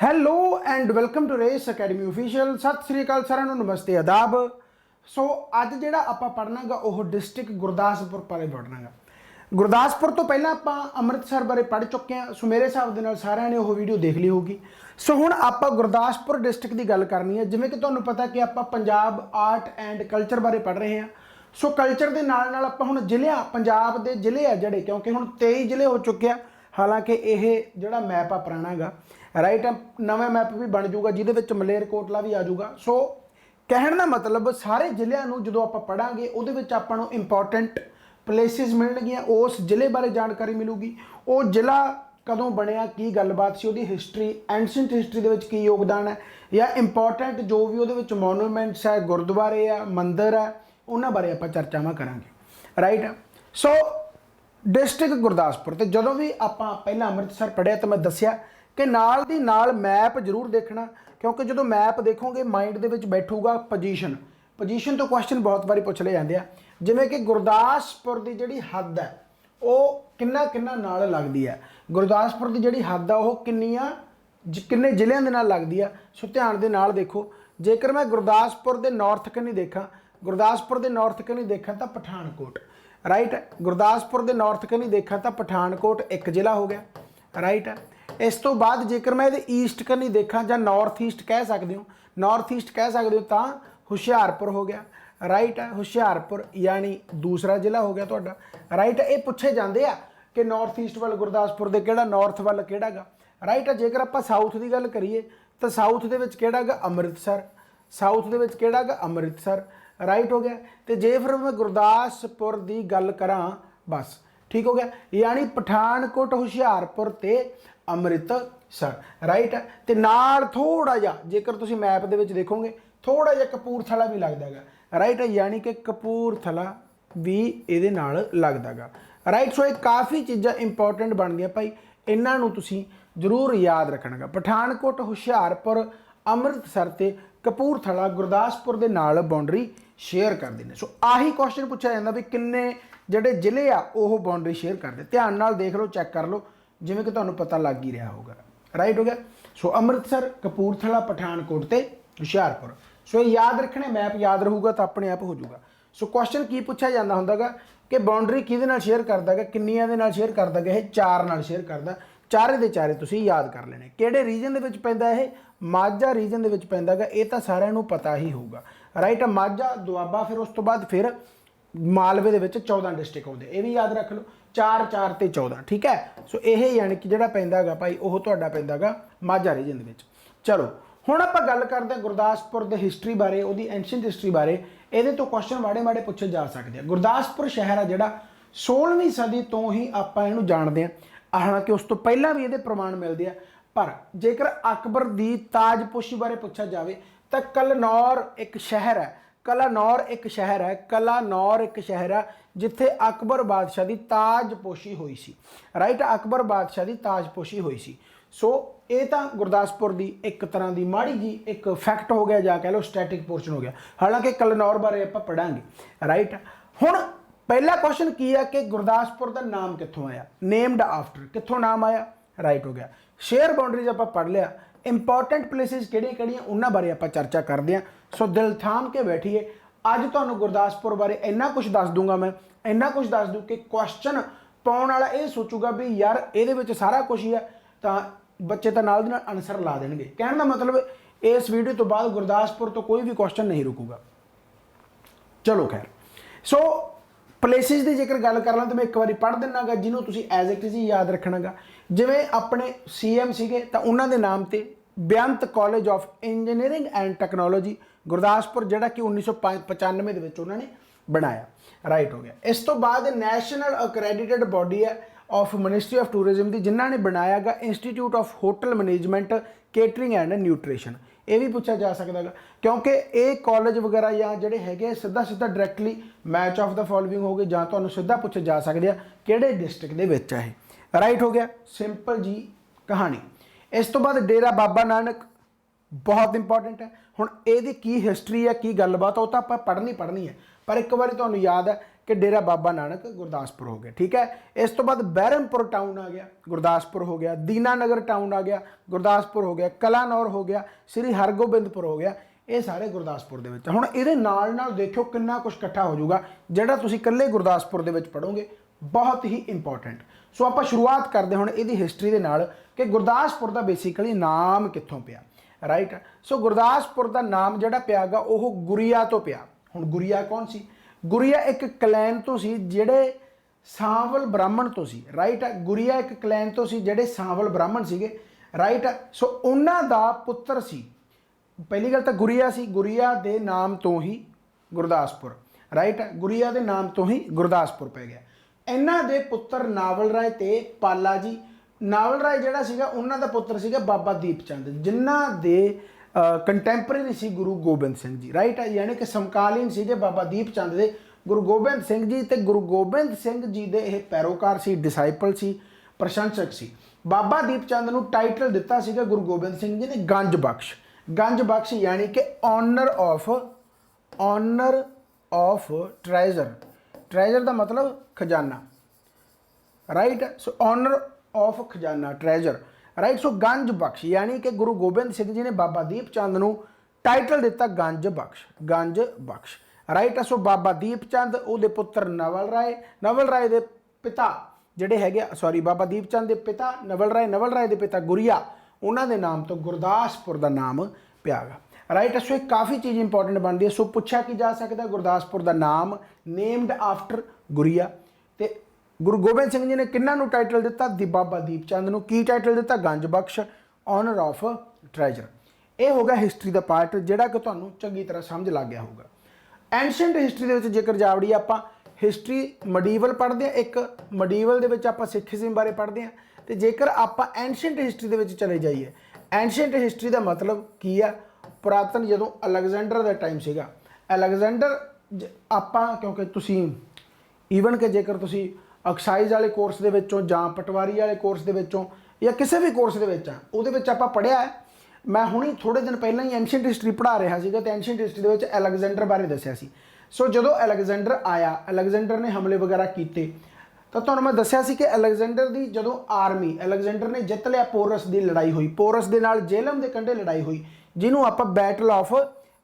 Hello and welcome to Race Academy official. ਸਤਿ ਸ੍ਰੀ ਅਕਾਲ ਸਾਰਿਆਂ ਨੂੰ, ਨਮਸਤੇ, ਆਦਾਬ। ਸੋ ਅੱਜ ਜਿਹੜਾ ਆਪਾਂ ਪੜ੍ਹਨਾਗਾ ਉਹ ਡਿਸਟ੍ਰਿਕਟ ਗੁਰਦਾਸਪੁਰ ਬਾਰੇ ਪੜ੍ਹਨਾਗਾ। ਗੁਰਦਾਸਪੁਰ ਤੋਂ ਪਹਿਲਾਂ ਆਪਾਂ ਅੰਮ੍ਰਿਤਸਰ ਬਾਰੇ ਪੜ੍ਹ ਚੁੱਕੇ ਹਾਂ। ਸੋ ਮੇਰੇ ਹਿਸਾਬ ਦੇ ਨਾਲ ਸਾਰਿਆਂ ਨੇ ਉਹ ਵੀਡੀਓ ਦੇਖ ਲਈ ਹੋਊਗੀ। ਸੋ ਹੁਣ ਆਪਾਂ ਗੁਰਦਾਸਪੁਰ ਡਿਸਟ੍ਰਿਕਟ ਦੀ ਗੱਲ ਕਰਨੀ ਹੈ। ਜਿਵੇਂ ਕਿ ਤੁਹਾਨੂੰ ਪਤਾ ਕਿ ਆਪਾਂ ਪੰਜਾਬ ਆਰਟ ਐਂਡ ਕਲਚਰ ਬਾਰੇ ਪੜ੍ਹ ਰਹੇ ਹਾਂ। ਸੋ ਕਲਚਰ ਦੇ ਨਾਲ ਨਾਲ ਆਪਾਂ ਹੁਣ ਜ਼ਿਲ੍ਹਿਆਂ, ਪੰਜਾਬ ਦੇ ਜ਼ਿਲ੍ਹੇ ਆ ਜਿਹੜੇ, ਕਿਉਂਕਿ ਹੁਣ 23 ਜ਼ਿਲ੍ਹੇ ਹੋ ਚੁੱਕੇ ਆ। ਹਾਲਾਂਕਿ ਇਹ ਜਿਹੜਾ ਮੈਪ ਆ ਪੁਰਾਣਾ ਹੈਗਾ, ਰਾਈਟ। ਨਵਾਂ ਮੈਪ ਵੀ ਬਣ ਜਾਊਗਾ ਜਿਹਦੇ ਵਿੱਚ ਮਲੇਰਕੋਟਲਾ ਵੀ ਆ ਜਾਊਗਾ। ਸੋ ਕਹਿਣ ਦਾ ਮਤਲਬ ਸਾਰੇ ਜ਼ਿਲ੍ਹਿਆਂ ਨੂੰ ਜਦੋਂ ਆਪਾਂ ਪੜ੍ਹਾਂਗੇ ਉਹਦੇ ਵਿੱਚ ਆਪਾਂ ਨੂੰ ਇੰਪੋਰਟੈਂਟ ਪਲੇਸਿਸ ਮਿਲਣਗੀਆਂ, ਉਸ ਜ਼ਿਲ੍ਹੇ ਬਾਰੇ ਜਾਣਕਾਰੀ ਮਿਲੂਗੀ। ਉਹ ਜ਼ਿਲ੍ਹਾ ਕਦੋਂ ਬਣਿਆ, ਕੀ ਗੱਲਬਾਤ ਸੀ, ਉਹਦੀ ਹਿਸਟਰੀ, ਐਂਸ਼ੀਅੰਟ ਹਿਸਟਰੀ ਦੇ ਵਿੱਚ ਕੀ ਯੋਗਦਾਨ ਹੈ, ਜਾਂ ਇੰਪੋਰਟੈਂਟ ਜੋ ਵੀ ਉਹਦੇ ਵਿੱਚ ਮੋਨੂਮੈਂਟਸ ਹੈ, ਗੁਰਦੁਆਰੇ ਆ, ਮੰਦਿਰ ਹੈ, ਉਹਨਾਂ ਬਾਰੇ ਆਪਾਂ ਚਰਚਾਵਾਂ ਕਰਾਂਗੇ, ਰਾਈਟ। ਸੋ ਡਿਸਟ੍ਰਿਕਟ ਗੁਰਦਾਸਪੁਰ, ਤੇ ਜਦੋਂ ਵੀ ਆਪਾਂ ਪਹਿਲਾਂ ਅੰਮ੍ਰਿਤਸਰ ਪੜ੍ਹਿਆ ਤਾਂ ਮੈਂ ਦੱਸਿਆ ਕਿ ਨਾਲ ਦੀ ਨਾਲ ਮੈਪ ਜ਼ਰੂਰ ਦੇਖਣਾ, ਕਿਉਂਕਿ ਜਦੋਂ ਮੈਪ ਦੇਖੋਗੇ ਮਾਈਂਡ ਦੇ ਵਿੱਚ ਬੈਠੂਗਾ ਪੋਜੀਸ਼ਨ ਤੋਂ ਕੁਐਸਚਨ ਬਹੁਤ ਵਾਰੀ ਪੁੱਛ ਲਏ ਜਾਂਦੇ ਆ। ਜਿਵੇਂ ਕਿ ਗੁਰਦਾਸਪੁਰ ਦੀ ਜਿਹੜੀ ਹੱਦ ਹੈ ਉਹ ਕਿੰਨਾ ਨਾਲ ਲੱਗਦੀ ਹੈ, ਗੁਰਦਾਸਪੁਰ ਦੀ ਜਿਹੜੀ ਹੱਦ ਆ ਉਹ ਕਿੰਨੇ ਜ਼ਿਲ੍ਹਿਆਂ ਦੇ ਨਾਲ ਲੱਗਦੀ ਆ। ਸੋ ਧਿਆਨ ਦੇ ਨਾਲ ਦੇਖੋ। ਜੇਕਰ ਮੈਂ ਗੁਰਦਾਸਪੁਰ ਦੇ ਨਾਰਥ ਕਨੀ ਦੇਖਾਂ ਤਾਂ ਪਠਾਨਕੋਟ, ਰਾਈਟ। ਗੁਰਦਾਸਪੁਰ ਦੇ ਨਾਰਥ ਕਨੀ ਦੇਖਾਂ ਤਾਂ ਪਠਾਨਕੋਟ ਇੱਕ ਜ਼ਿਲ੍ਹਾ ਹੋ ਗਿਆ, ਰਾਈਟ। ਇਸ ਤੋਂ ਬਾਅਦ ਜੇਕਰ ਮੈਂ ਇਹਦੇ ਈਸਟ ਕਨੀ ਦੇਖਾਂ ਜਾਂ ਨਾਰਥ ਈਸਟ ਕਹਿ ਸਕਦੇ ਹੋ ਤਾਂ ਹੁਸ਼ਿਆਰਪੁਰ ਹੋ ਗਿਆ, ਰਾਈਟ। ਹੁਸ਼ਿਆਰਪੁਰ ਯਾਨੀ ਦੂਸਰਾ ਜ਼ਿਲ੍ਹਾ ਹੋ ਗਿਆ ਤੁਹਾਡਾ, ਰਾਈਟ। ਇਹ ਪੁੱਛੇ ਜਾਂਦੇ ਆ ਕਿ ਨਾਰਥ ਈਸਟ ਵੱਲ ਗੁਰਦਾਸਪੁਰ ਦੇ ਕਿਹੜਾ, ਨਾਰਥ ਵੱਲ ਕਿਹੜਾ ਗਾ, ਰਾਈਟ। ਜੇਕਰ ਆਪਾਂ ਸਾਊਥ ਦੀ ਗੱਲ ਕਰੀਏ ਤਾਂ ਸਾਊਥ ਦੇ ਵਿੱਚ ਕਿਹੜਾ ਗਾ, ਅੰਮ੍ਰਿਤਸਰ, ਰਾਈਟ ਹੋ ਗਿਆ। ਤੇ ਜੇ ਫਿਰ ਮੈਂ ਗੁਰਦਾਸਪੁਰ ਦੀ ਗੱਲ ਕਰਾਂ, ਬਸ ਠੀਕ ਹੋ ਗਿਆ। ਯਾਨੀ ਪਠਾਨਕੋਟ, ਹੁਸ਼ਿਆਰਪੁਰ ਤੇ ਅੰਮ੍ਰਿਤਸਰ, ਰਾਈਟ। ਤੇ ਨਾਲ ਥੋੜਾ ਜਿਹਾ ਜੇਕਰ ਤੁਸੀਂ ਮੈਪ ਦੇ ਵਿੱਚ ਦੇਖੋਗੇ ਥੋੜਾ ਜਿਹਾ ਕਪੂਰਥਲਾ ਵੀ ਲੱਗਦਾ ਹੈਗਾ, ਰਾਈਟ। ਯਾਨੀ ਕਿ ਕਪੂਰਥਲਾ ਵੀ ਇਹਦੇ ਨਾਲ ਲੱਗਦਾ ਗਾ, ਰਾਈਟ। ਸੋ ਇਹ ਕਾਫੀ ਚੀਜ਼ਾਂ ਇੰਪੋਰਟੈਂਟ ਬਣਦੀਆਂ ਭਾਈ, ਇਹਨਾਂ ਨੂੰ ਤੁਸੀਂ ਜ਼ਰੂਰ ਯਾਦ ਰੱਖਣਾਗਾ। ਪਠਾਨਕੋਟ, ਹੁਸ਼ਿਆਰਪੁਰ, ਅੰਮ੍ਰਿਤਸਰ ਤੇ ਕਪੂਰਥਲਾ ਗੁਰਦਾਸਪੁਰ ਦੇ ਨਾਲ ਬਾਉਂਡਰੀ ਸ਼ੇਅਰ ਕਰਦੇ ਨੇ। ਸੋ ਆਹੀ ਕੁਐਸਚਨ ਪੁੱਛਿਆ ਜਾਂਦਾ ਵੀ ਕਿੰਨੇ ਜਿਹੜੇ ਜ਼ਿਲ੍ਹੇ ਆ ਉਹ ਬਾਉਂਡਰੀ ਸ਼ੇਅਰ ਕਰਦੇ। ਧਿਆਨ ਨਾਲ ਦੇਖ ਲਓ, ਚੈੱਕ ਕਰ ਲਓ, ਜਿਵੇਂ ਕਿ ਤੁਹਾਨੂੰ ਪਤਾ ਲੱਗ ਹੀ ਰਿਹਾ ਹੋਊਗਾ, ਰਾਈਟ ਹੋ ਗਿਆ। ਸੋ ਅੰਮ੍ਰਿਤਸਰ, ਕਪੂਰਥਲਾ, ਪਠਾਨਕੋਟ ਤੇ ਹੁਸ਼ਿਆਰਪੁਰ। ਸੋ ਇਹ ਯਾਦ ਰੱਖਣੇ, ਮੈਪ ਯਾਦ ਰਹੂਗਾ ਤਾਂ ਆਪਣੇ ਆਪ ਹੋ ਜਾਊਗਾ। ਸੋ ਕੁਐਸਚਨ ਕੀ ਪੁੱਛਿਆ ਜਾਂਦਾ ਹੁੰਦਾਗਾ ਕਿ ਬਾਉਂਡਰੀ ਕਿਹਦੇ ਨਾਲ ਸ਼ੇਅਰ ਕਰਦਾ ਗਾ, ਕਿੰਨੀਆਂ ਦੇ ਨਾਲ ਸ਼ੇਅਰ ਕਰਦਾ ਗਾ, ਇਹ 4 ਨਾਲ ਸ਼ੇਅਰ ਕਰਦਾ। ਚਾਰੇ ਦੇ ਚਾਰੇ ਤੁਸੀਂ ਯਾਦ ਕਰ ਲੈਣੇ। ਕਿਹੜੇ ਰੀਜਨ ਦੇ ਵਿੱਚ ਪੈਂਦਾ, ਇਹ ਮਾਝਾ ਰੀਜਨ ਦੇ ਵਿੱਚ ਪੈਂਦਾ ਗਾ, ਇਹ ਤਾਂ ਸਾਰਿਆਂ ਨੂੰ ਪਤਾ ਹੀ ਹੋਊਗਾ, ਰਾਈਟ। ਮਾਝਾ, ਦੁਆਬਾ, ਫਿਰ ਉਸ ਤੋਂ ਬਾਅਦ ਫਿਰ ਮਾਲਵੇ ਦੇ ਵਿੱਚ 14 ਡਿਸਟ੍ਰਿਕਟ ਆਉਂਦੇ, ਇਹ ਵੀ ਯਾਦ ਰੱਖ ਲਓ, 4 ਤੇ 14, ਠੀਕ ਹੈ। ਸੋ ਇਹ ਯਾਨੀ ਕਿ ਜਿਹੜਾ ਪੈਂਦਾ ਗਾ ਭਾਈ ਉਹ ਤੁਹਾਡਾ ਪੈਂਦਾ ਗਾ ਮਾਝਾ ਰੀਜਨ ਦੇ ਵਿੱਚ। ਚਲੋ ਹੁਣ ਆਪਾਂ ਗੱਲ ਕਰਦੇ ਹਾਂ ਗੁਰਦਾਸਪੁਰ ਦੇ ਹਿਸਟਰੀ ਬਾਰੇ, ਉਹਦੀ ਐਂਸ਼ੀਅੰਟ ਹਿਸਟਰੀ ਬਾਰੇ। ਇਹਦੇ ਤੋਂ ਕੁਐਸਚਨ ਮਾੜੇ ਪੁੱਛੇ ਜਾ ਸਕਦੇ ਆ। ਗੁਰਦਾਸਪੁਰ ਸ਼ਹਿਰ ਆ ਜਿਹੜਾ 16ਵੀਂ ਸਦੀ ਤੋਂ ਹੀ ਆਪਾਂ ਇਹਨੂੰ ਜਾਣਦੇ ਹਾਂ। ਹਾਲਾਂਕਿ ਉਸ ਤੋਂ ਪਹਿਲਾਂ ਵੀ ਇਹਦੇ ਪ੍ਰਮਾਣ ਮਿਲਦੇ ਆ, ਪਰ ਜੇਕਰ ਅਕਬਰ ਦੀ ਤਾਜਪੋਸ਼ੀ ਬਾਰੇ ਪੁੱਛਿਆ ਜਾਵੇ ਤਾਂ ਕਲਨੌਰ ਇੱਕ ਸ਼ਹਿਰ ਹੈ ਜਿੱਥੇ ਅਕਬਰ ਬਾਦਸ਼ਾਹ ਦੀ ਤਾਜਪੋਸ਼ੀ ਹੋਈ ਸੀ, ਰਾਈਟ। ਅਕਬਰ ਬਾਦਸ਼ਾਹ ਦੀ ਤਾਜਪੋਸ਼ੀ ਹੋਈ ਸੀ। ਸੋ ਇਹ ਤਾਂ ਗੁਰਦਾਸਪੁਰ ਦੀ ਇੱਕ ਤਰ੍ਹਾਂ ਦੀ ਮਾੜੀ ਜੀ ਇੱਕ ਫੈਕਟ ਹੋ ਗਿਆ, ਜਾਂ ਕਹਿ ਲਓ ਸਟੈਟਿਕ ਪੋਰਸ਼ਨ ਹੋ ਗਿਆ। ਹਾਲਾਂਕਿ ਕਲਨੌਰ ਬਾਰੇ ਆਪਾਂ ਪੜਾਂਗੇ, ਰਾਈਟ। ਹੁਣ ਪਹਿਲਾ ਕੁਐਸਚਨ ਕੀ ਆ ਕਿ ਗੁਰਦਾਸਪੁਰ ਦਾ ਨਾਮ ਕਿੱਥੋਂ ਆਇਆ, ਨੇਮਡ ਆਫਟਰ, ਕਿੱਥੋਂ ਨਾਮ ਆਇਆ, ਰਾਈਟ ਹੋ ਗਿਆ। ਸ਼ੇਅਰ ਬਾਉਂਡਰੀਜ਼ ਆਪਾਂ ਪੜ੍ਹ ਲਿਆ। ਇੰਪੋਰਟੈਂਟ ਪਲੇਸਿਸ ਕਿਹੜੀਆਂ ਉਹਨਾਂ ਬਾਰੇ ਆਪਾਂ ਚਰਚਾ ਕਰਦੇ ਹਾਂ। ਸੋ ਦਿਲ ਥਾਮ ਕੇ ਬੈਠੀਏ, ਅੱਜ ਤੁਹਾਨੂੰ ਗੁਰਦਾਸਪੁਰ ਬਾਰੇ ਇੰਨਾ ਕੁਝ ਦੱਸ ਦੂੰਗਾ ਮੈਂ, ਇੰਨਾ ਕੁਝ ਦੱਸ ਦੂੰ ਕਿ ਕੁਐਸਚਨ ਪਾਉਣ ਵਾਲਾ ਇਹ ਸੋਚੂਗਾ ਵੀ ਯਾਰ ਇਹਦੇ ਵਿੱਚ ਸਾਰਾ ਕੁਝ ਹੀ ਆ, ਤਾਂ ਬੱਚੇ ਤਾਂ ਨਾਲ ਦੀ ਨਾਲ ਆਨਸਰ ਲਾ ਦੇਣਗੇ। ਕਹਿਣ ਦਾ ਮਤਲਬ ਇਸ ਵੀਡੀਓ ਤੋਂ ਬਾਅਦ ਗੁਰਦਾਸਪੁਰ ਤੋਂ ਕੋਈ ਵੀ ਕੁਐਸਚਨ ਨਹੀਂ ਰੁਕੂਗਾ। ਚਲੋ ਖੈਰ, ਸੋ ਪਲੇਸਿਸ ਦੀ ਜੇਕਰ ਗੱਲ ਕਰ ਲਾਂ ਤਾਂ ਮੈਂ ਇੱਕ ਵਾਰੀ ਪੜ੍ਹ ਦਿੰਨਾਗਾ, ਜਿਹਨੂੰ ਤੁਸੀਂ ਐਜ਼ ਇਟ ਇਜ਼ ਹੀ ਯਾਦ ਰੱਖਣਾਗਾ। ਜਿਵੇਂ ਆਪਣੇ CM ਸੀਗੇ ਤਾਂ ਉਹਨਾਂ ਦੇ ਨਾਮ ਤੇ Beant college of engineering and technology Gurdaspur, ਜਿਹੜਾ ਕਿ 1995 ਦੇ ਵਿੱਚ ਉਹਨਾਂ ਨੇ ਬਣਾਇਆ, ਰਾਈਟ ਹੋ ਗਿਆ। ਇਸ ਤੋਂ ਬਾਅਦ ਨੈਸ਼ਨਲ ਅਕ੍ਰੈਡਿਟਡ ਬੋਡੀ ਹੈ ਆਫ ਮਿਨਿਸਟਰੀ ਆਫ ਟੂਰਿਜ਼ਮ ਦੀ, ਜਿਨ੍ਹਾਂ ਨੇ ਬਣਾਇਆ ਗਾ institute of hotel management, catering and nutrition. ਇਹ ਵੀ ਪੁੱਛਿਆ ਜਾ ਸਕਦਾ ਗਾ, ਕਿਉਂਕਿ ਇਹ ਕਾਲਜ ਵਗੈਰਾ ਜਾਂ ਜਿਹੜੇ ਹੈਗੇ ਸਿੱਧਾ directly match of the following ਹੋ ਗਏ, ਜਾਂ ਤੁਹਾਨੂੰ ਸਿੱਧਾ ਪੁੱਛੇ ਜਾ ਸਕਦੇ ਆ ਕਿਹੜੇ ਡਿਸਟ੍ਰਿਕਟ ਦੇ ਵਿੱਚ ਆ ਇਹ, ਰਾਈਟ ਹੋ ਗਿਆ। ਸਿੰਪਲ ਜੀ ਕਹਾਣੀ। ਇਸ ਤੋਂ ਬਾਅਦ ਡੇਰਾ ਬਾਬਾ ਨਾਨਕ ਬਹੁਤ ਇੰਪੋਰਟੈਂਟ ਹੈ। ਹੁਣ ਇਹਦੀ ਕੀ ਹਿਸਟਰੀ ਹੈ, ਕੀ ਗੱਲਬਾਤ, ਉਹ ਤਾਂ ਆਪਾਂ ਪੜ੍ਹਨੀ ਹੈ, ਪਰ ਇੱਕ ਵਾਰੀ ਤੁਹਾਨੂੰ ਯਾਦ ਹੈ कि डेरा बाबा नानक गुरदासपुर हो गया। ठीक है, इस तो बाद बहरमपुर टाउन आ गया, गुरदासपुर हो गया, दीनानगर टाउन आ गया, गुरदासपुर हो गया, कलानौर हो गया, श्री हरगोबिंदपुर हो गया, ये सारे गुरदासपुर दे विच। हुण इहदे नाल नाल देखियो कितना कुछ इकट्ठा हो जाऊगा जिहड़ा तुसीं इकल्ले गुरदासपुर दे विच पढ़ोगे, बहुत ही इंपॉर्टेंट। सो आपां शुरुआत करदे हुण इहदी हिस्टरी दे नाल कि गुरदासपुर दा बेसिकली नाम कित्थों पिया, राइट। सो गुरदासपुर दा नाम जिहड़ा पिया गा ओह गुरिया तो पिया। हुण गुरिया कौन सी? गुरिया एक क्लैन तो सी जिहड़े सांवल ब्राह्मण तो सी, राइट। गुरिया एक क्लैन तो सी जिहड़े सांवल ब्राह्मण सीगे, राइट। सो उन्हां दा पुੱਤਰ सी, पहली गल तो गुरिया सी, गुरिया दे नाम तो ही गुरदासपुर, राइट। गुरिया दे नाम तो ही गुरदासपुर पै गया। इन्हां दे पुੱਤਰ नावल राय ते पाला जी। नावल राय जिहड़ा सीगा उन्हां दा पुੱਤਰ सीगा बाबा दीप चंद, जिन्हां दे कंटैंपरेरी सी गुरु गोबिंद सिंह जी, राइट। यानी कि समकालीन सीगे बाबा दीप चंद दे गुरु गोबिंद सिंह जी, ते गुरु गोबिंद सिंह जी दे यह पैरोकार सी, डिसाइपल सी, प्रशंसक सी। बाबा दीप चंद नूं टाइटल दिता सीगा गुरु गोबिंद सिंह जी ने गंज बख्श। गंज बख्श यानी कि ऑनर ऑफ ट्रेजर। ट्रेजर का मतलब खजाना, राइट। सो ऑनर ऑफ खजाना, ट्रेजर, राइट। सो गंज बख्श यानी कि गुरु गोबिंद सिंह जी ने बाबा दीप चंद नूं टाइटल दिता गंज बख्श, गंज बख्श, राइट। सो बाबा दीप चंद उहदे पुੱਤਰ नवल राय, नवल राय दे पिता जिहड़े हैगे, सॉरी बाबा दीप चंद दे पिता नवल राय, नवल राय दे पिता गुरिया, उन्हां दे नाम तो गुरदासपुर दा नाम पिया गा, राइट। सो एक काफ़ी चीज़ इंपॉर्टेंट बनती है। सो पूछा की जा सकता गुरदासपुर का नाम नेम्ड आफ्टर गुरिया। तो गुरु गोबिंद सिंह जी ने किन्ना नूं टाइटल दिता? बाबा दीप चंद नूं की टाइटल दिता? गंज बख्श, ऑनर ऑफ ट्रेजर। ये हो गया हिस्टरी का पार्ट जिहड़ा कि तुहानूं चंगी तरह समझ लग गया होगा। एंशेंट हिस्टरी दे विच जेकर जावड़ी आपां हिस्टरी मडीवल पढ़ते हैं, एक मडीवल दे विच आपां सिखिज्म बारे पढ़ते हैं, तो जेकर आपां एंशेंट हिस्टरी दे विच चले जाइए, एंशेंट हिस्टरी का मतलब की है? पुरातन जदों अलैगजेंडर का टाइम सीगा, अलैगजेंडर आपां क्योंकि तुसीं ईवन कि जेकर तुसीं एक्साइज वाले कोर्स दे विचों जां पटवारी वाले कोर्स दे विचों या किसी भी कोर्स दे विच उहदे विच आपां पढ़िया है। मैं हुणी थोड़े दिन पहलां ही एंशेंट हिस्टरी पढ़ा रहा सीगा ते एंशेंट हिस्टरी दे विच अलैगजेंडर बारे दस्सिया सी। सो जदों अलैगजेंडर आया, अलैगजेंडर ने हमले वगैरह कीते, तो तुहानूं मैं दस्सिया सी कि अलैगजेंडर दी जदों आर्मी अलैगजेंडर ने जित लिया, पोरस की लड़ाई हुई, पोरस दे नाल जेलम दे कंढे लड़ाई हुई, जिन्हों आप बैटल ऑफ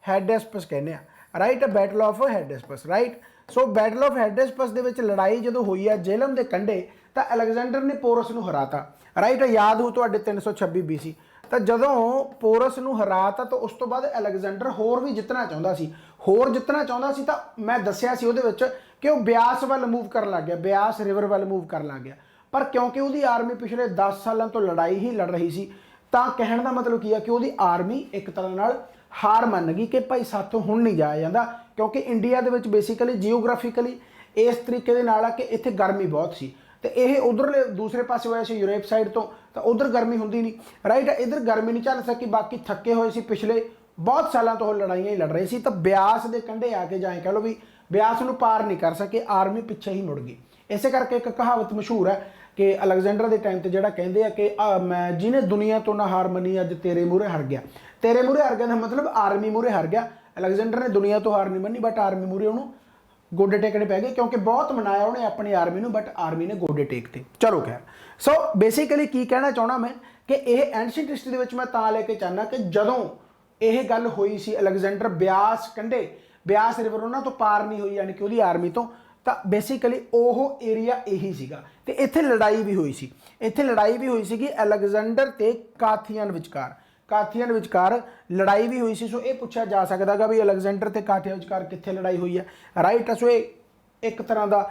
हेडेस्पस कहने, right. Battle of Hydaspes, right. So battle of Hydaspes दे विच लड़ाई जो हुई है जेलम के कंढे, तो अलैगजेंडर ने पोरस नूं हराता, राइट। याद हो तुहाडे 326 BC। तो जदों पोरस नूं हराता तो उस तो बाद अलैगजेंडर होर भी जितना चाहुंदा सी, होर जितना चाहुंदा सी, तो मैं दस्सिया सी उहदे विच कि वह ब्यास वाल मूव कर लग गया, ब्यास रिवर वाल मूव कर लग गया। पर क्योंकि उहदी आर्मी पिछले 10 सालों तो लड़ाई ही लड़ रही सी, तो कहने का मतलब की है कि उहदी आर्मी एक तरह नाल हार मन गई कि भाई साथों हुण नहीं जाया जाता, क्योंकि India they which basically geographically इस तरीके दे नाल आ कि इत्थे गर्मी बहुत सी, तो यह उधरले दूसरे पासे होया सी यूरोप साइड तो उधर गर्मी हुंदी नहीं, राइट। इधर गर्मी नहीं झल सकी, बाकी थके हुए सी, पिछले बहुत सालों तो लड़ाइयां ही लड़ रहे सी, तो ब्यास के कंढे आके जाए कह लो भी ब्यास नूं पार नहीं कर सके, आर्मी पिछे ही मुड़ गई। इस करके एक कहावत मशहूर है कि अलैगजेंडर के टाइम पर जिहड़ा कहंदे आ कि मैं जिन्हें दुनिया तो ना हार मनी अज तेरे मूहरे हर गया। तेरे मूहरे हर गया का मतलब आर्मी मूहरे हर गया। अलैगजेंडर ने दुनिया तो हार नहीं मनी, बट आर्मी मूहरे उन्होंने गोडे टेकने पै गए, क्योंकि बहुत मनाया उन्हें अपनी आर्मी नूं, बट आर्मी ने गोडे टेकते। चलो खैर, सो बेसिकली की कहना चाहना मैं कि यह एंशिएंट हिस्टरी दे विच मैं तां लेके चाहना कि जदों यह गल हुई सी अलैगजेंडर ब्यास कंढे, ब्यास रिवर उन्होंने तो पार नहीं हुई, यानी कि उहदी आर्मी तो बेसिकली वो एरिया यही सीगा, ते इत्थे लड़ाई भी हुई सी, इत्थे लड़ाई भी हुई सी कि अलैगजेंडर ते काथियन विचकार, काथियन विचकार लड़ाई भी हुई सी। सो ये पूछा जा सकता है भी अलैगजेंडर ते काथियन विचकार कित्थे लड़ाई हुई है, राइट। सो ये एक तरह का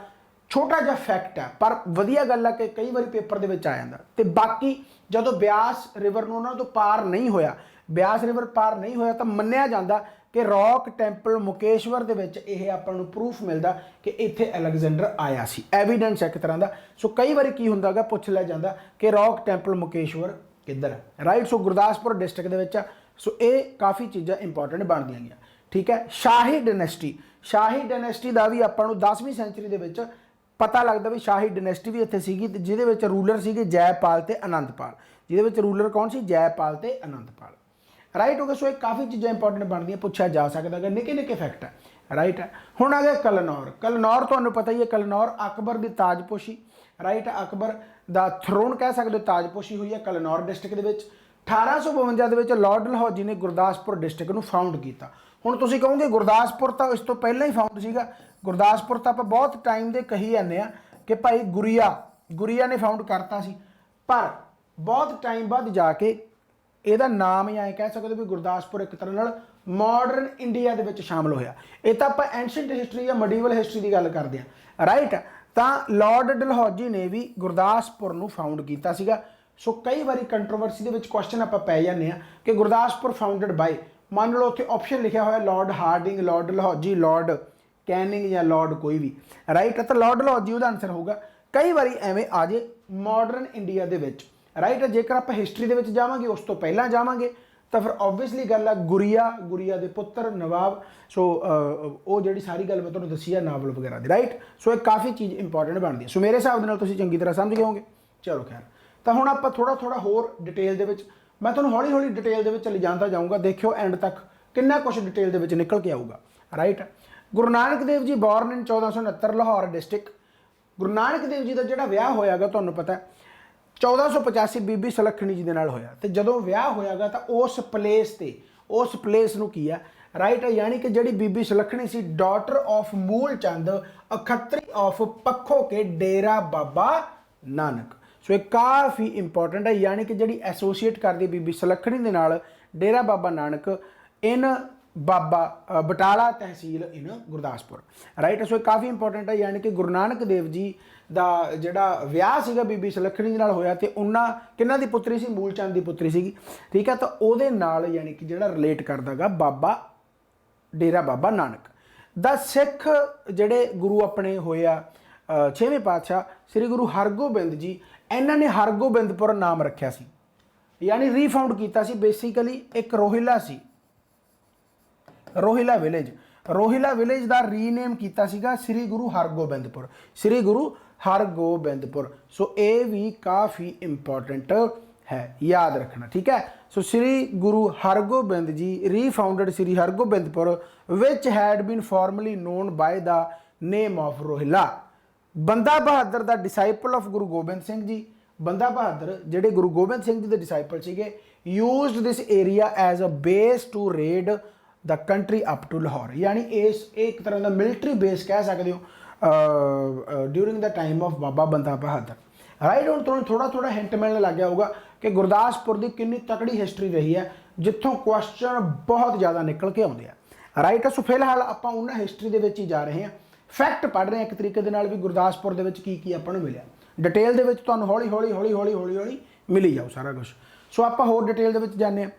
छोटा जिहा फैक्ट है, पर वधिया गल है कि कई बार पेपर दे विच आ जांदा। ते बाकी जदों ब्यास रिवर नूं उन्हां तों पार नहीं होया, ब्यास रिवर पार नहीं होया, तो मन्निया जांदा कि रॉक टैंपल मुकेश्वर दे विच यह आपां नूं प्रूफ मिलदा कि इत्थे अलैगजेंडर आया सी, एविडेंस एक तरह का। सो कई बार की हुंदा गा पुछ लिया जांदा कि रॉक टैंपल मुकेश्वर किधर है, राइट। सो गुरदासपुर डिस्ट्रिक्ट दे विच। सो ये काफ़ी चीज़ां इंपॉर्टेंट बनदियां गईयां, ठीक है। शाही डायनेस्टी, शाही डायनेस्टी का भी आपां नूं 10वीं सेंचुरी दे विच पता लगता भी शाही डायनेस्टी भी इत्थे सीगी, जिहदे विच रूलर सीगे जयपाल ते आनंदपाल, जिहदे विच रूलर कौन सी? जयपाल ते आनंदपाल, राइट हो गया। सो एक काफ़ी चीज़ां इंपॉर्टेंट बनदियां, पूछा जा सकता है, निके निके फैक्ट है, राइट है। हुण आ गया कलनौर। कलनौर तुहानूं पता ही है, कलनौर अकबर की ताजपोशी, राइट, अकबर दा थ्रोन कह सकते हो, ताजपोशी हुई है कलनौर डिस्ट्रिक्ट दे विच। 1852 ਦੇ ਵਿੱਚ लॉर्ड डलहौजी ने गुरदासपुर डिस्ट्रिक्ट ਨੂੰ फाउंड ਕੀਤਾ। ਹੁਣ ਤੁਸੀਂ ਕਹੋਗੇ ਗੁਰਦਾਸਪੁਰ ਤਾਂ ਇਸ ਤੋਂ ਪਹਿਲਾਂ ਹੀ फाउंड ਸੀਗਾ। ਗੁਰਦਾਸਪੁਰ ਤਾਂ ਆਪਾਂ ਬਹੁਤ ਟਾਈਮ ਦੇ ਕਹੀ ਜਾਂਦੇ ਆ ਕਿ ਭਾਈ ਗੁਰੀਆ ਨੇ फाउंड ਕਰਤਾ ਸੀ, ਪਰ ਬਹੁਤ ਟਾਈਮ ਬਾਅਦ ਜਾ ਕੇ ਇਹਦਾ ਨਾਮ ਹੀ ਐਂ ਕਹਿ ਸਕਦੇ ਵੀ ਗੁਰਦਾਸਪੁਰ ਇੱਕ ਤਰ੍ਹਾਂ ਨਾਲ ਮਾਡਰਨ ਇੰਡੀਆ ਦੇ ਵਿੱਚ ਸ਼ਾਮਲ ਹੋਇਆ। ਇਹ ਤਾਂ ਆਪਾਂ ਐਂਸ਼ੀਅੰਟ ਹਿਸਟਰੀ ਜਾਂ ਮੀਡੀਵਲ ਹਿਸਟਰੀ ਦੀ ਗੱਲ ਕਰਦੇ ਹਾਂ, ਰਾਈਟ। ਤਾਂ ਲਾਰਡ ਡਲਹੌਜੀ ਨੇ ਵੀ ਗੁਰਦਾਸਪੁਰ ਨੂੰ ਫਾਊਂਡ ਕੀਤਾ ਸੀਗਾ। ਸੋ ਕਈ ਵਾਰੀ ਕੰਟਰੋਵਰਸੀ ਦੇ ਵਿੱਚ ਕੁਐਸਚਨ ਆਪਾਂ ਪੈ ਜਾਂਦੇ ਆ ਕਿ ਗੁਰਦਾਸਪੁਰ ਫਾਊਂਡਡ ਬਾਈ, ਮੰਨ ਲਓ ਉੱਥੇ ਆਪਸ਼ਨ ਲਿਖਿਆ ਹੋਇਆ Lord Hardinge, Lord Dalhousie, Lord Canning ਜਾਂ ਲਾਰਡ ਕੋਈ ਵੀ, ਰਾਈਟ। ਤਾਂ ਲਾਰਡ ਡਲਹੌਜੀ ਉਹਦਾ ਆਨਸਰ ਹੋਊਗਾ। ਕਈ ਵਾਰੀ ਐਵੇਂ ਆ ਜੇ ਮਾਡਰਨ ਇੰਡੀਆ ਦੇ ਵਿੱਚ, ਰਾਈਟ। ਜੇਕਰ ਆਪਾਂ ਹਿਸਟਰੀ ਦੇ ਵਿੱਚ ਜਾਵਾਂਗੇ, ਉਸ ਤੋਂ ਪਹਿਲਾਂ ਜਾਵਾਂਗੇ, ਤਾਂ ਫਿਰ ਓਬਵੀਅਸਲੀ ਗੱਲ ਆ ਗੁਰੀਆ ਦੇ ਪੁੱਤਰ ਨਵਾਬ। ਸੋ ਉਹ ਜਿਹੜੀ ਸਾਰੀ ਗੱਲ ਮੈਂ ਤੁਹਾਨੂੰ ਦੱਸੀ ਆ ਨਾਵਲ ਵਗੈਰਾ ਦੀ, ਰਾਈਟ। ਸੋ ਇਹ ਕਾਫੀ ਚੀਜ਼ ਇੰਪੋਰਟੈਂਟ ਬਣਦੀ ਹੈ। ਸੋ ਮੇਰੇ ਹਿਸਾਬ ਦੇ ਨਾਲ ਤੁਸੀਂ ਚੰਗੀ ਤਰ੍ਹਾਂ ਸਮਝ ਗਏ ਹੋਗੇ। ਚਲੋ ਖੈਰ, ਤਾਂ ਹੁਣ ਆਪਾਂ ਥੋੜਾ ਹੋਰ ਡਿਟੇਲ ਦੇ ਵਿੱਚ, ਮੈਂ ਤੁਹਾਨੂੰ ਹੌਲੀ ਹੌਲੀ ਡਿਟੇਲ ਦੇ ਵਿੱਚ ਲਿਜਾਂਦਾ ਜਾਊਂਗਾ। ਦੇਖਿਓ ਐਂਡ ਤੱਕ ਕਿੰਨਾ ਕੁਛ ਡਿਟੇਲ ਦੇ ਵਿੱਚ ਨਿਕਲ ਕੇ ਆਊਗਾ, ਰਾਈਟ। ਗੁਰੂ ਨਾਨਕ ਦੇਵ ਜੀ ਬੋਰਨ ਇਨ 1469 ਲਾਹੌਰ ਡਿਸਟ੍ਰਿਕਟ। ਗੁਰੂ ਨਾਨਕ ਦੇਵ ਜੀ ਦਾ ਜਿਹੜਾ ਵਿਆਹ ਹੋਇਆਗਾ ਤੁਹਾਨੂੰ ਪਤਾ 1485 ਬੀਬੀ ਸੁਲੱਖਣੀ ਜੀ ਦੇ ਨਾਲ ਹੋਇਆ। ਤੇ ਜਦੋਂ ਵਿਆਹ ਹੋਇਆਗਾ ਤਾਂ ਉਸ ਪਲੇਸ ਨੂੰ ਕੀ ਆ, ਰਾਈਟ, ਯਾਨੀ ਕਿ ਜਿਹੜੀ ਬੀਬੀ ਸੁਲੱਖਣੀ ਸੀ, ਡਾਟਰ ਆਫ ਮੂਲ ਚੰਦ ਅਖਤਰੀ ਆਫ ਪੱਖੋ ਕੇ ਡੇਰਾ ਬਾਬਾ ਨਾਨਕ। ਸੋ ਇਹ ਕਾਫੀ ਇੰਪੋਰਟੈਂਟ ਹੈ, ਯਾਨੀ ਕਿ ਜਿਹੜੀ ਐਸੋਸੀਏਟ ਕਰਦੀ ਬੀਬੀ ਸੁਲੱਖਣੀ ਦੇ ਨਾਲ ਡੇਰਾ ਬਾਬਾ ਨਾਨਕ ਇਨ ਬਾਬਾ ਬਟਾਲਾ ਤਹਿਸੀਲ ਇਨ ਗੁਰਦਾਸਪੁਰ, ਰਾਈਟ। ਸੋ ਇਹ ਕਾਫੀ ਇੰਪੋਰਟੈਂਟ ਹੈ, ਯਾਨੀ ਕਿ ਗੁਰੂ ਨਾਨਕ ਦੇਵ ਜੀ ਦਾ ਜਿਹੜਾ ਵਿਆਹ ਸੀਗਾ ਬੀਬੀ ਸੁਲੱਖਣੀ ਦੇ ਨਾਲ ਹੋਇਆ, ਤੇ ਉਹਨਾਂ ਕਿਹਨਾਂ ਦੀ ਪੁੱਤਰੀ ਸੀ, ਮੂਲ ਚੰਦ ਦੀ ਪੁੱਤਰੀ ਸੀਗੀ, ਠੀਕ ਹੈ। ਤਾਂ ਉਹਦੇ ਨਾਲ ਯਾਨੀ ਕਿ ਜਿਹੜਾ ਰਿਲੇਟ ਕਰਦਾਗਾ ਬਾਬਾ ਡੇਰਾ ਬਾਬਾ ਨਾਨਕ ਦਾ। ਸਿੱਖ ਜਿਹੜੇ ਗੁਰੂ ਆਪਣੇ ਹੋਏ ਆ 6ਵੇਂ ਪਾਤਸ਼ਾਹ ਸ੍ਰੀ ਗੁਰੂ ਹਰਗੋਬਿੰਦ ਜੀ, ਇਹਨਾਂ ਨੇ ਹਰਗੋਬਿੰਦਪੁਰ ਨਾਮ ਰੱਖਿਆ ਸੀ, ਯਾਨੀ ਰੀਫਾਊਂਡ ਕੀਤਾ ਸੀ। ਬੇਸਿਕਲੀ ਇੱਕ ਰੋਹਿਲਾ ਸੀ, ਰੋਹਿਲਾ ਵਿਲੇਜ ਦਾ ਰੀਨੇਮ ਕੀਤਾ ਸੀਗਾ ਸ੍ਰੀ ਗੁਰੂ ਹਰਗੋਬਿੰਦਪੁਰ, ਸ੍ਰੀ ਗੁਰੂ ਹਰਗੋਬਿੰਦਪੁਰ। ਸੋ ਇਹ ਵੀ ਕਾਫੀ ਇੰਪੋਰਟੈਂਟ ਹੈ, ਯਾਦ ਰੱਖਣਾ, ਠੀਕ ਹੈ। ਸੋ ਸ੍ਰੀ ਗੁਰੂ ਹਰਗੋਬਿੰਦ ਜੀ ਰੀਫਾਊਂਡਡ ਸ੍ਰੀ ਹਰਗੋਬਿੰਦਪੁਰ ਵਿਚ had been formerly known by the name of Rohila. Banda Bahadur the disciple of Guru Gobind Singh ji, Banda Bahadur ਜਿਹੜੇ ਗੁਰੂ ਗੋਬਿੰਦ ਸਿੰਘ ਜੀ ਦੇ ਡਿਸਾਈਪਲ ਸੀਗੇ, used this area as a base to raid the country up to Lahore. ਯਾਨੀ ਇਹ ਇੱਕ ਤਰ੍ਹਾਂ ਦਾ ਮਿਲਟਰੀ ਬੇਸ ਕਹਿ ਸਕਦੇ ਹੋ ਡਿਊਰਿੰਗ ਦ ਟਾਈਮ ਆਫ ਬਾਬਾ ਬੰਦਾ ਬਹਾਦਰ, ਰਾਈਟ। ਹੁਣ ਤੁਹਾਨੂੰ ਥੋੜਾ ਹਿੰਟ ਮਿਲਣ ਲੱਗ ਗਿਆ ਹੋਊਗਾ ਕਿ ਗੁਰਦਾਸਪੁਰ ਦੀ ਕਿੰਨੀ ਤਕੜੀ ਹਿਸਟਰੀ ਰਹੀ ਹੈ, ਜਿੱਥੋਂ ਕੁਐਸਚਨ ਬਹੁਤ ਜ਼ਿਆਦਾ ਨਿਕਲ ਕੇ ਆਉਂਦੇ ਆ, ਰਾਈਟ। ਸੋ ਫਿਲਹਾਲ ਆਪਾਂ ਉਹਨਾਂ ਹਿਸਟਰੀ ਦੇ ਵਿੱਚ ਹੀ ਜਾ ਰਹੇ ਹਾਂ, ਫੈਕਟ ਪੜ੍ਹ ਰਹੇ ਹਾਂ ਇੱਕ ਤਰੀਕੇ ਦੇ ਨਾਲ ਵੀ ਗੁਰਦਾਸਪੁਰ ਦੇ ਵਿੱਚ ਕੀ ਆਪਾਂ ਨੂੰ ਮਿਲਿਆ। ਡਿਟੇਲ ਦੇ ਵਿੱਚ ਤੁਹਾਨੂੰ ਹੌਲੀ ਹੌਲੀ ਮਿਲੀ ਜਾਊ ਸਾਰਾ ਕੁਝ। ਸੋ ਆਪਾਂ ਹੋਰ ਡਿਟੇਲ ਦੇ ਵਿੱਚ ਜਾਂਦੇ ਹਾਂ।